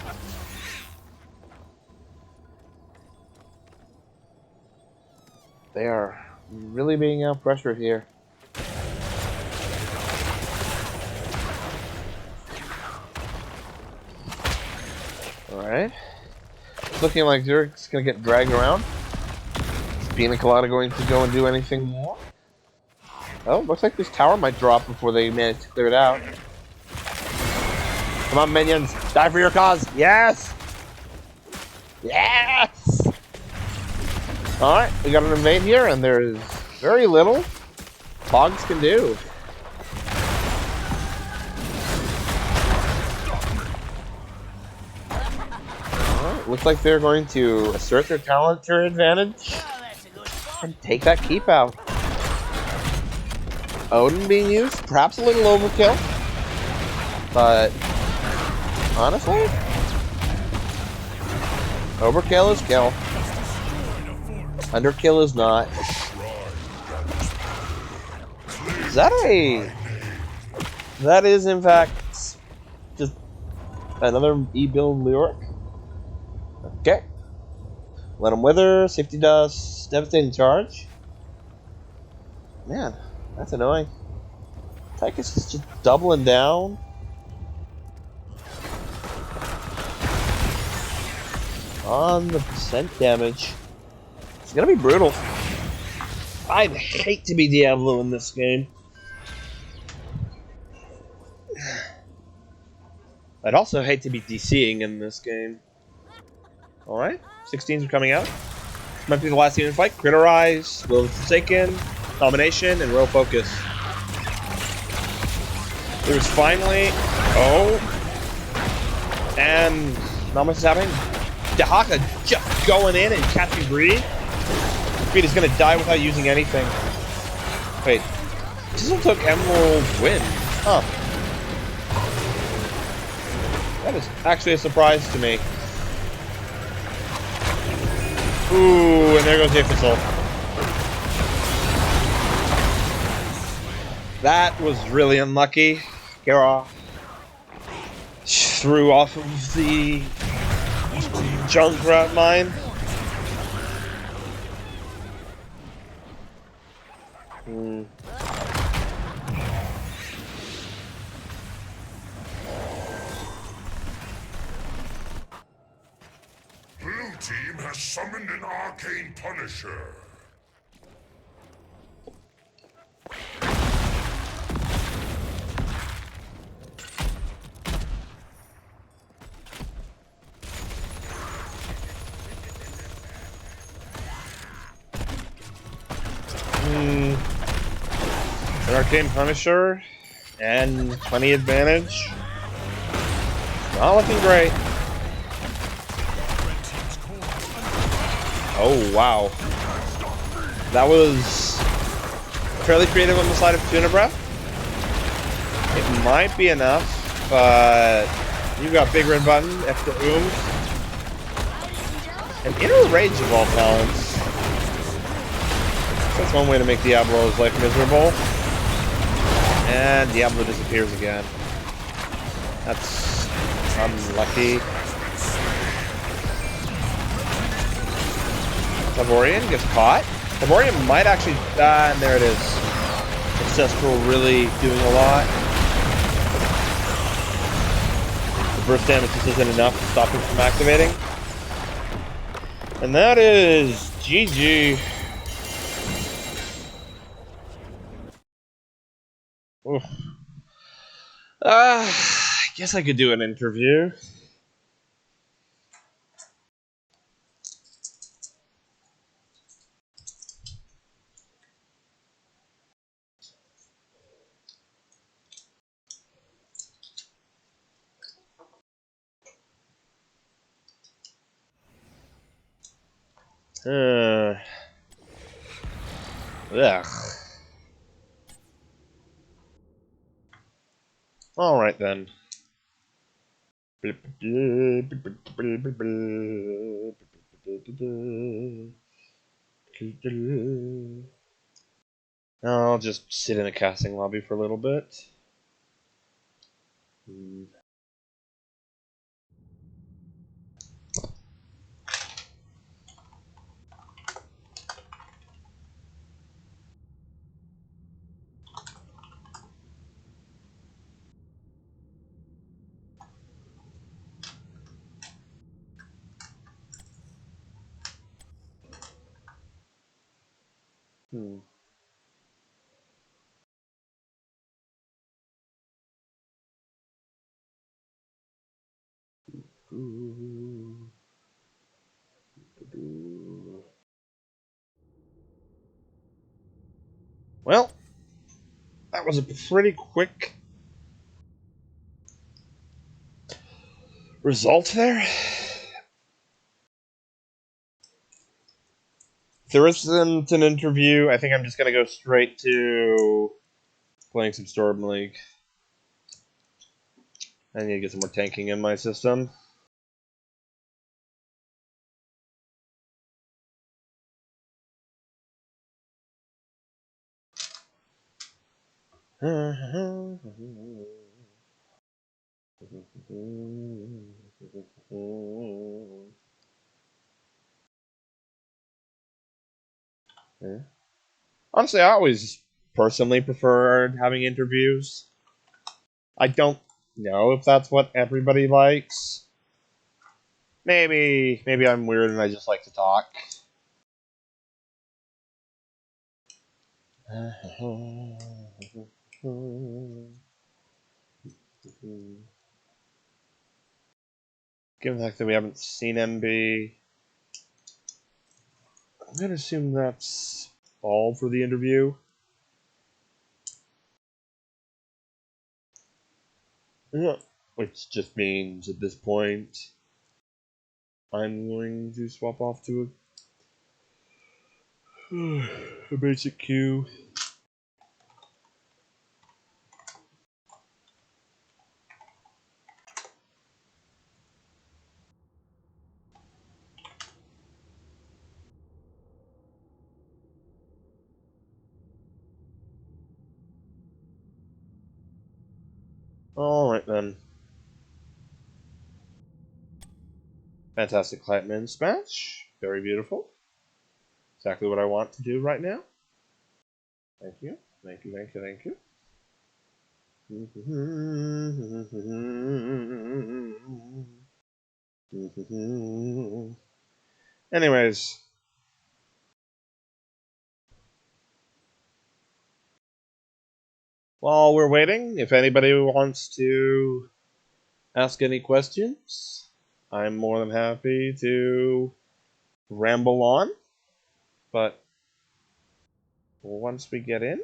They are really being out pressured here. Alright. It's looking like Zurich's gonna get dragged around. Is Pina Colada going to go and do anything more? Oh, looks like this tower might drop before they manage to clear it out. Come on, minions! Die for your cause! Yes! Yes! Alright, we got an invade here, and there is very little Hogs can do. Alright, looks like they're going to assert their talent to their advantage and take that keep out. Odin being used, perhaps a little overkill, but honestly, overkill is kill. Underkill is not. Is that a... That is, in fact, just another E-build lyric. Okay. Let him wither, safety dust, devastating charge. Man, that's annoying. Tychus is just doubling down. On the percent damage. It's gonna be brutal. I'd hate to be Diablo in this game. I'd also hate to be DCing in this game. Alright, 16s are coming out. Might be the last unit fight. Critterize, Will of the Forsaken, Domination, and Royal Focus. There's finally... Oh! And... not much is happening. Dahaka just going in and catching Greedy. Greed is gonna die without using anything. Wait. Chisel took Emerald Win. Huh. That is actually a surprise to me. Ooh, and there goes Jefferson. That was really unlucky. Kara threw off of the Junkrat mine. Blue team has summoned an arcane punisher. An Arcane Punisher and 20 advantage. Not looking great. Oh wow. That was fairly creative on the side of Tuna Breath. It might be enough, but you've got Big Red Button, F to and Inner Rage of all talents. That's one way to make Diablo's life miserable. And Diablo disappears again. That's unlucky. Taborian gets caught. Taborian might actually... and there it is. Ancestral really doing a lot. The burst damage just isn't enough to stop him from activating. And that is GG. Oof. I guess I could do an interview. Ugh. Alright then. I'll just sit in a casting lobby for a little bit. Well, that was a pretty quick result there. If there isn't an interview, I think I'm just going to go straight to playing some Storm League. I need to get some more tanking in my system. Yeah. Honestly, I always personally preferred having interviews. I don't know if that's what everybody likes. Maybe I'm weird and I just like to talk. Given the fact that we haven't seen MB, I'm gonna assume that's all for the interview. Yeah. Which just means at this point, I'm going to swap off to a basic queue. Alright then. Fantastic Clatman Smash. Very beautiful. Exactly what I want to do right now. Thank you. Thank you, thank you, thank you. Anyways. While we're waiting, if anybody wants to ask any questions, I'm more than happy to ramble on. But once we get in.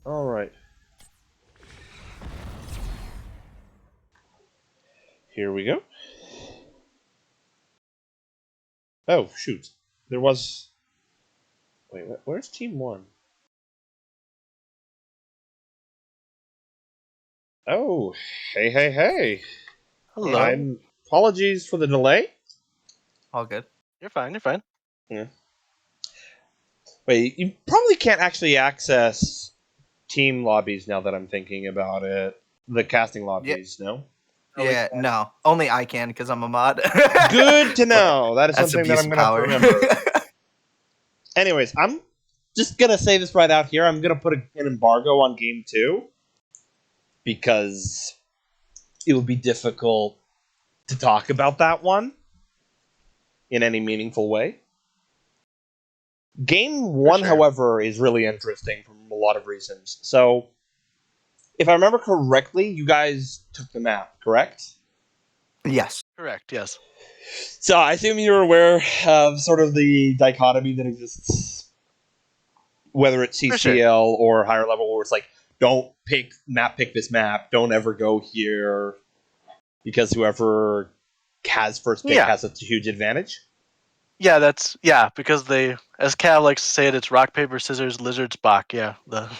Alright. Here we go. Oh, shoot. There was... Wait, where's Team 1? Oh, hey, hey, hey. Hello. I'm... Apologies for the delay. All good. You're fine. You're fine. Yeah. Wait, you probably can't actually access team lobbies now that I'm thinking about it. The casting lobbies, no? Yeah. No. Only I can because I'm a mod. Good to know. That is That's something that abuse I'm of going to have power. to remember. Anyways, I'm just going to say this right out here. I'm going to put an embargo on Game 2 because it would be difficult to talk about that one in any meaningful way. Game 1, sure. however, is really interesting for a lot of reasons. So, if I remember correctly, you guys took the map, correct? Yes. Correct, yes. So, I assume you're aware of sort of the dichotomy that exists, whether it's For CCL sure. or higher level, where it's like, don't pick this map, don't ever go here, because whoever has first pick Yeah. has such a huge advantage. Yeah, because they, as Cav likes to say it, it's rock paper scissors lizard Spock. Yeah,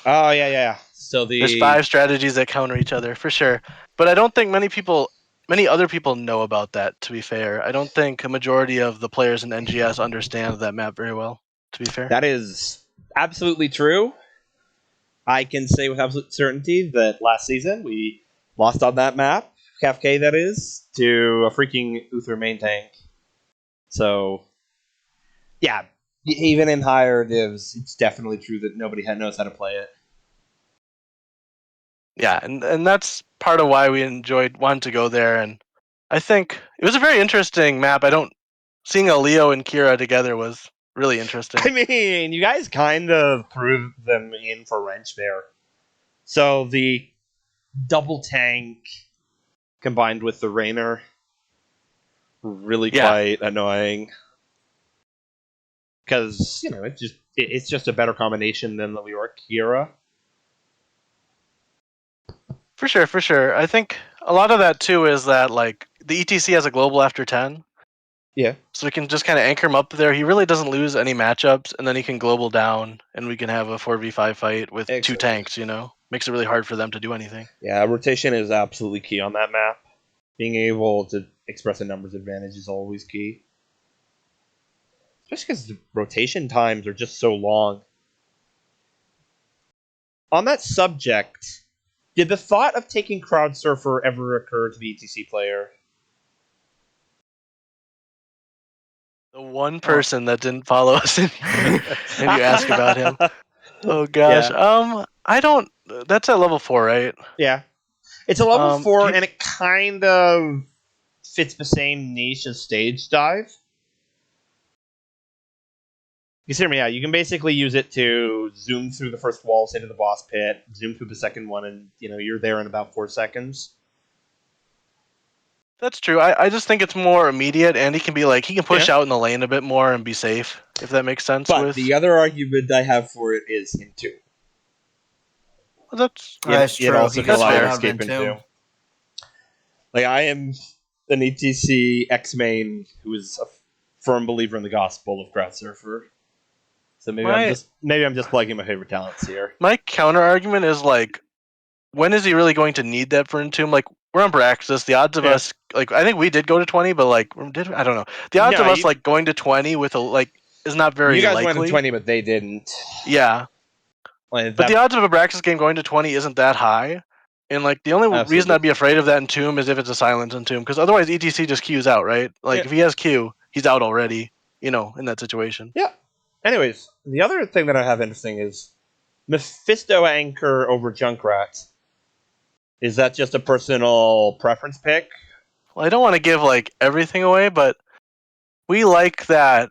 Oh yeah. So there's 5 strategies that counter each other for sure. But I don't think many other people know about that. To be fair, I don't think a majority of the players in NGS understand that map very well. To be fair, that is absolutely true. I can say with absolute certainty that last season we lost on that map, Kafka that is, to a freaking Uther main tank. So, yeah, even in higher divs, it's definitely true that nobody knows how to play it. yeah, and that's part of why we wanted to go there. And I think it was a very interesting map. Seeing a Leo and Kira together was really interesting. I mean, you guys kind of threw them in for wrench there. So the double tank combined with the Rainer, really quite annoying. Because, it's just a better combination than the Leoric Kira. For sure. I think a lot of that too is that like the ETC has a global after 10. Yeah. So we can just kind of anchor him up there. He really doesn't lose any matchups, and then he can global down, and we can have a 4v5 fight with 2 tanks, Makes it really hard for them to do anything. Yeah, rotation is absolutely key on that map. Being able to express a numbers advantage is always key. Especially because the rotation times are just so long. On that subject, did the thought of taking Crowd Surfer ever occur to the ETC player? The one person that didn't follow us and you ask about him. Oh gosh. Yeah. I don't. That's at level 4, right? Yeah. It's a level 4, and it kind of fits the same niche as Stage Dive. You hear me out. You can basically use it to zoom through the first walls into the boss pit, zoom through the second one, and you're there in about 4 seconds. That's true. I just think it's more immediate, and he can push out in the lane a bit more and be safe, if that makes sense. But the other argument I have for it is Entomb. That's true. It also can allow escape Entomb. Like, I am an ETC X-main who is a firm believer in the gospel of Crowd Surfer. So maybe I'm just plugging my favorite talents here. My counter argument is like, when is he really going to need that for Entomb? Like, we're on Braxis. The odds of us, I think we did go to 20, but I don't know. The odds of us going to 20 with is not very likely. You guys went to 20, but they didn't. Yeah. But the odds of a Braxis game going to 20 isn't that high. And the only reason I'd be afraid of that Entomb is if it's a silent Entomb, because otherwise ETC just queues out, right? If he has Q, he's out already, in that situation. Yeah. Anyways, the other thing that I have interesting is Mephisto Anchor over Junkrat. Is that just a personal preference pick? Well, I don't want to give everything away, but we like that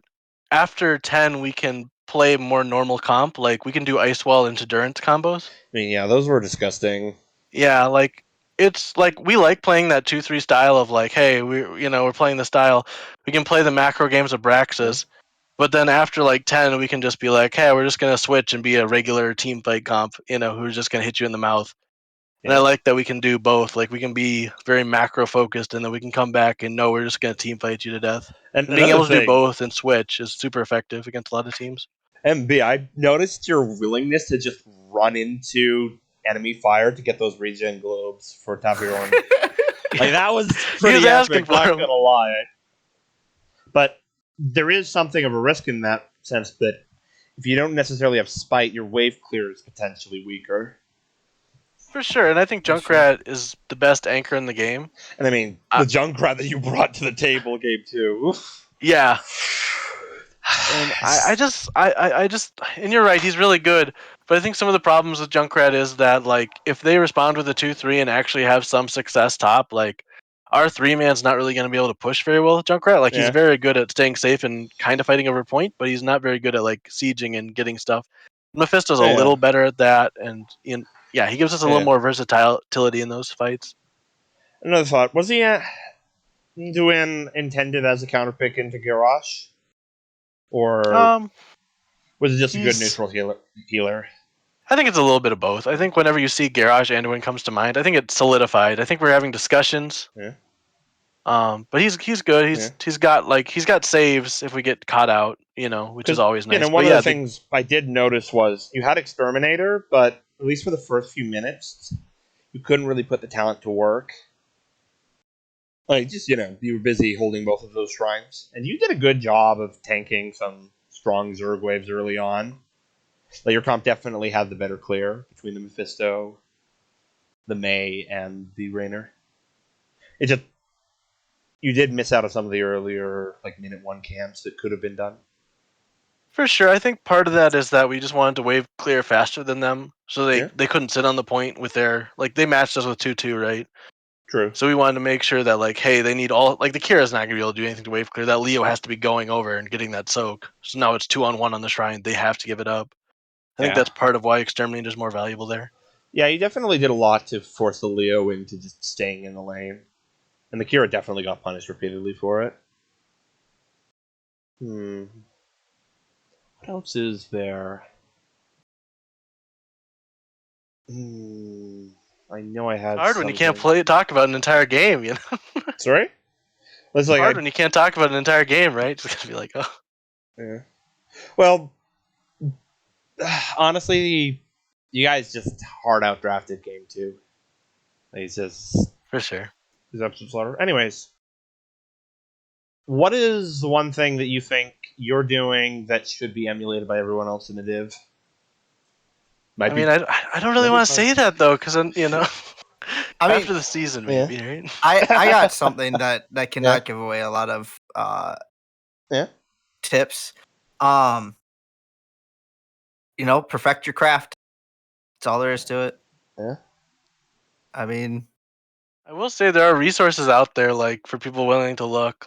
after 10 we can play more normal comp. We can do Ice Wall into Durant combos. I mean, yeah, those were disgusting. Yeah, it's we like playing that 2-3 style of hey, we're playing the style. We can play the macro games of Braxis, but then after 10 we can just be hey, we're just gonna switch and be a regular team fight comp, who's just gonna hit you in the mouth. And I like that we can do both. We can be very macro focused, and then we can come back and know we're just gonna team fight you to death. And being able to do both and switch is super effective against a lot of teams. MB, I noticed your willingness to just run into enemy fire to get those regen globes for Taviron. That was pretty epic, not gonna lie. But there is something of a risk in that sense that if you don't necessarily have Spite, your wave clear is potentially weaker. For sure, and I think Junkrat is the best anchor in the game. And I mean, the Junkrat that you brought to the table game too. Oof. Yeah. And I just, and you're right, he's really good. But I think some of the problems with Junkrat is that, if they respond with a 2-3 and actually have some success top, our 3-man's not really going to be able to push very well with Junkrat. He's very good at staying safe and kind of fighting over point, but he's not very good at, sieging and getting stuff. Mephisto's a little better at that, and he gives us a little more versatility in those fights. Another thought, was he doing intended as a counterpick into Garrosh? Or was it just a good neutral healer? I think it's a little bit of both. I think whenever you see Garrosh, Anduin comes to mind. I think it's solidified. I think we're having discussions. Yeah. But he's good. Yeah. He's got saves if we get caught out, which is always nice. One But of yeah, the things I did notice was you had Exterminator, but at least for the first few minutes, you couldn't really put the talent to work. Like, just, you were busy holding both of those shrines. And you did a good job of tanking some strong Zerg waves early on. Like, your comp definitely had the better clear between the Mephisto, the May, and the Rainer. It just, you did miss out on some of the earlier, like, minute one camps that could have been done. for sure. I think part of that is that we just wanted to wave clear faster than them, so they couldn't sit on the point with their they matched us with 2-2, right? True. So we wanted to make sure that hey, they need all the Kira's not gonna be able to do anything to wave clear. That Leo has to be going over and getting that soak. So now it's 2-on-1 on the shrine. They have to give it up. I think that's part of why Exterminator is more valuable there. Yeah, you definitely did a lot to force the Leo into just staying in the lane. And the Kira definitely got punished repeatedly for it. What else is there? I know I had. It's hard when you can't talk about an entire game, Sorry? It's hard when you can't talk about an entire game, right? Just gotta be like, oh. Yeah. Well, honestly, you guys just hard outdrafted game 2. He's just for sure. He's absolute slaughter. Anyways, what is the one thing that you think you're doing that should be emulated by everyone else in the div? I don't really want to say that though, because after the season, maybe, right? I got something that cannot give away a lot of tips. Perfect your craft. That's all there is to it. Yeah. I mean, I will say there are resources out there for people willing to look.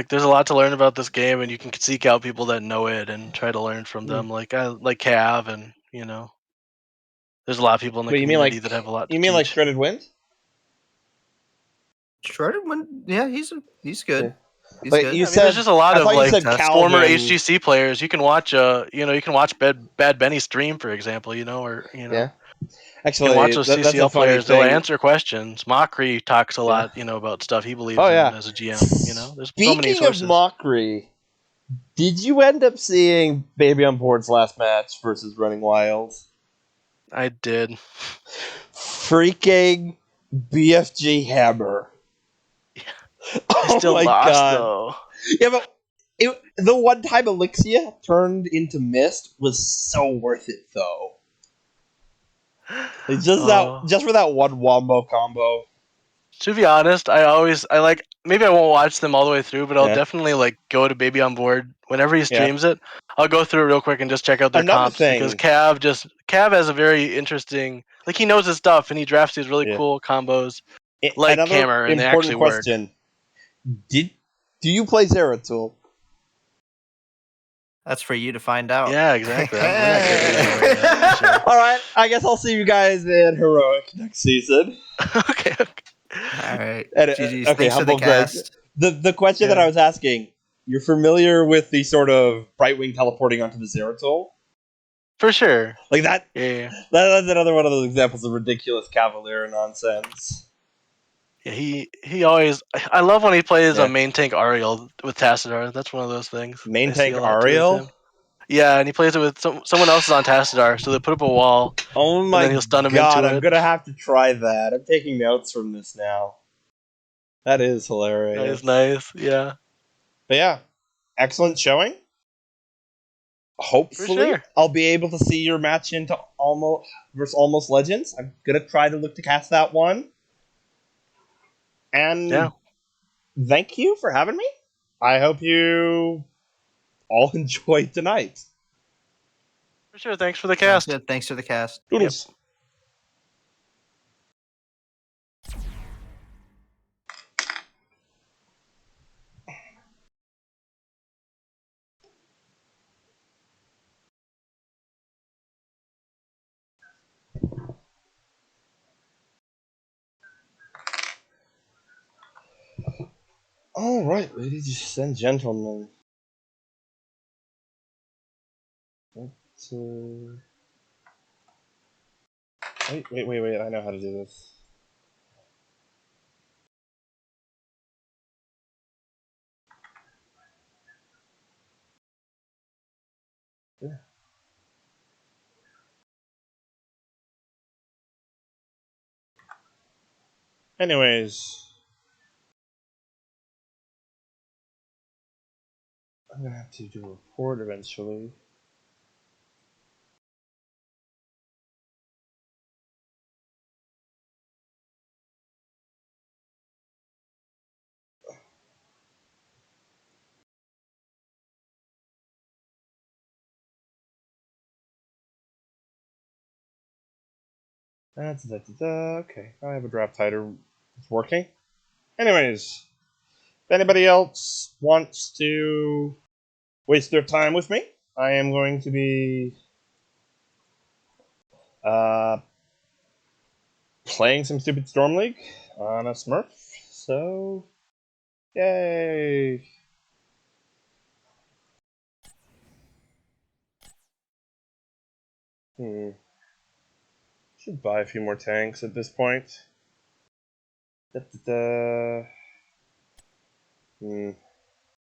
There's a lot to learn about this game, and you can seek out people that know it and try to learn from them. Like Cav, and there's a lot of people in the community that have a lot to teach. You mean like Shredded Wind? Shredded Wind, yeah, he's good. Yeah. He's But good. you said there's just a lot of former Calvin. HGC players. You can watch Bad Benny stream, for example. Yeah. you Actually, can watch those that's CCL a funny players. thing. They'll answer questions. Mockery talks a lot, about stuff he believes in as a GM. There's so many sources. Speaking of Mockery, did you end up seeing Baby on Board's last match versus Running Wild? I did. Freaking BFG Hammer. Yeah. He still lost, though. Yeah, but the one time Elixia turned into Mist was so worth it, though. Just for that one wombo combo. To be honest, maybe I won't watch them all the way through, but I'll definitely go to Baby on Board whenever he streams it. I'll go through it real quick and just check out their comps because Cav has a very interesting, he knows his stuff and he drafts these really cool combos Hammer, and they actually question. Do you play Zeratul? That's for you to find out. Yeah, exactly. All right, I guess I'll see you guys in Heroic next season. Okay. All right. GG's. Okay, thanks for the cast. The question that I was asking, you're familiar with the sort of Brightwing teleporting onto the Zeratul? For sure. Like that? Yeah. That's another one of those examples of ridiculous Cavalier nonsense. Yeah, he always... I love when he plays a main tank Ariel with Tassadar. That's one of those things. Main tank Ariel? Yeah, and he plays it with someone else is on Tassadar, so they put up a wall. Oh my and then he'll stun him god, into I'm it. gonna have to try that. I'm taking notes from this now. That is hilarious. That is nice, yeah. But yeah, excellent showing. Hopefully, I'll be able to see your match into Almost Legends. I'm gonna try to look to cast that one. And thank you for having me. I hope you all enjoyed tonight. For sure. Thanks for the cast. Good. Thanks for the cast. Doodles. Yep. All right, ladies and gentlemen. Wait. I know how to do this. Anyways, I'm gonna have to do a report eventually. Okay, I have a draft hider. It's working. Anyways, if anybody else wants to waste their time with me, I am going to be playing some stupid Storm League on a Smurf. So, yay! Should buy a few more tanks at this point. Wonder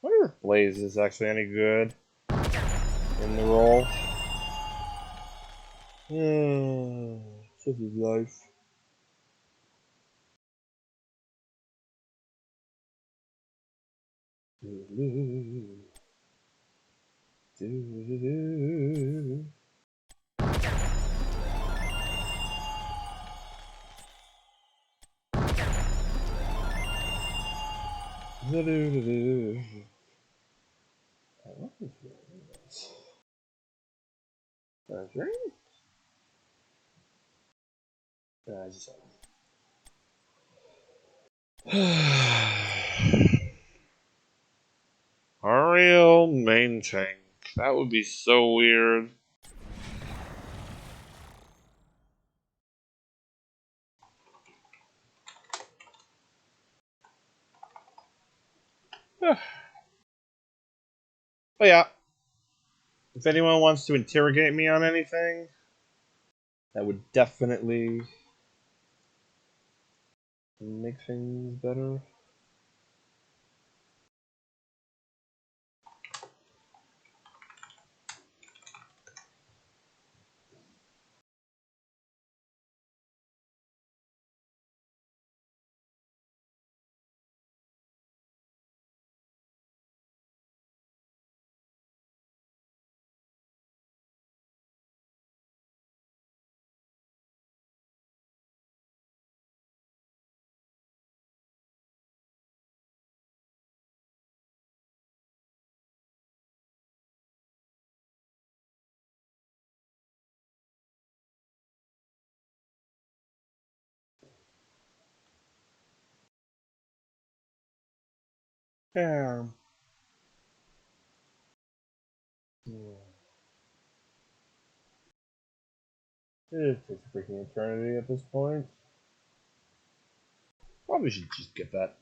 if Blaze is actually any good in the role. Such is life. A real main tank. That would be so weird. But yeah, if anyone wants to interrogate me on anything, that would definitely make things better. Yeah. It takes a freaking eternity at this point. Probably should just get that.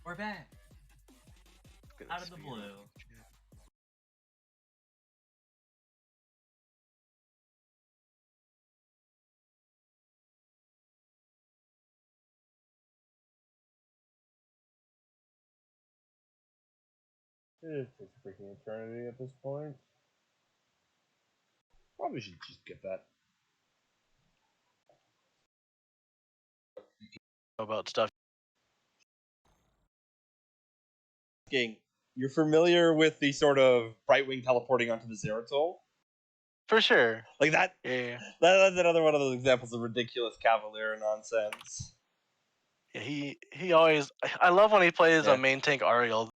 We're back. Out of the blue. It takes a freaking eternity at this point. Probably should just get that. About stuff. You're familiar with the sort of Brightwing teleporting onto the Zeratol? For sure. Like that? Yeah. That's another one of those examples of ridiculous Cavalier nonsense. Yeah, he always. I love when he plays Yeah. a main tank Ariel.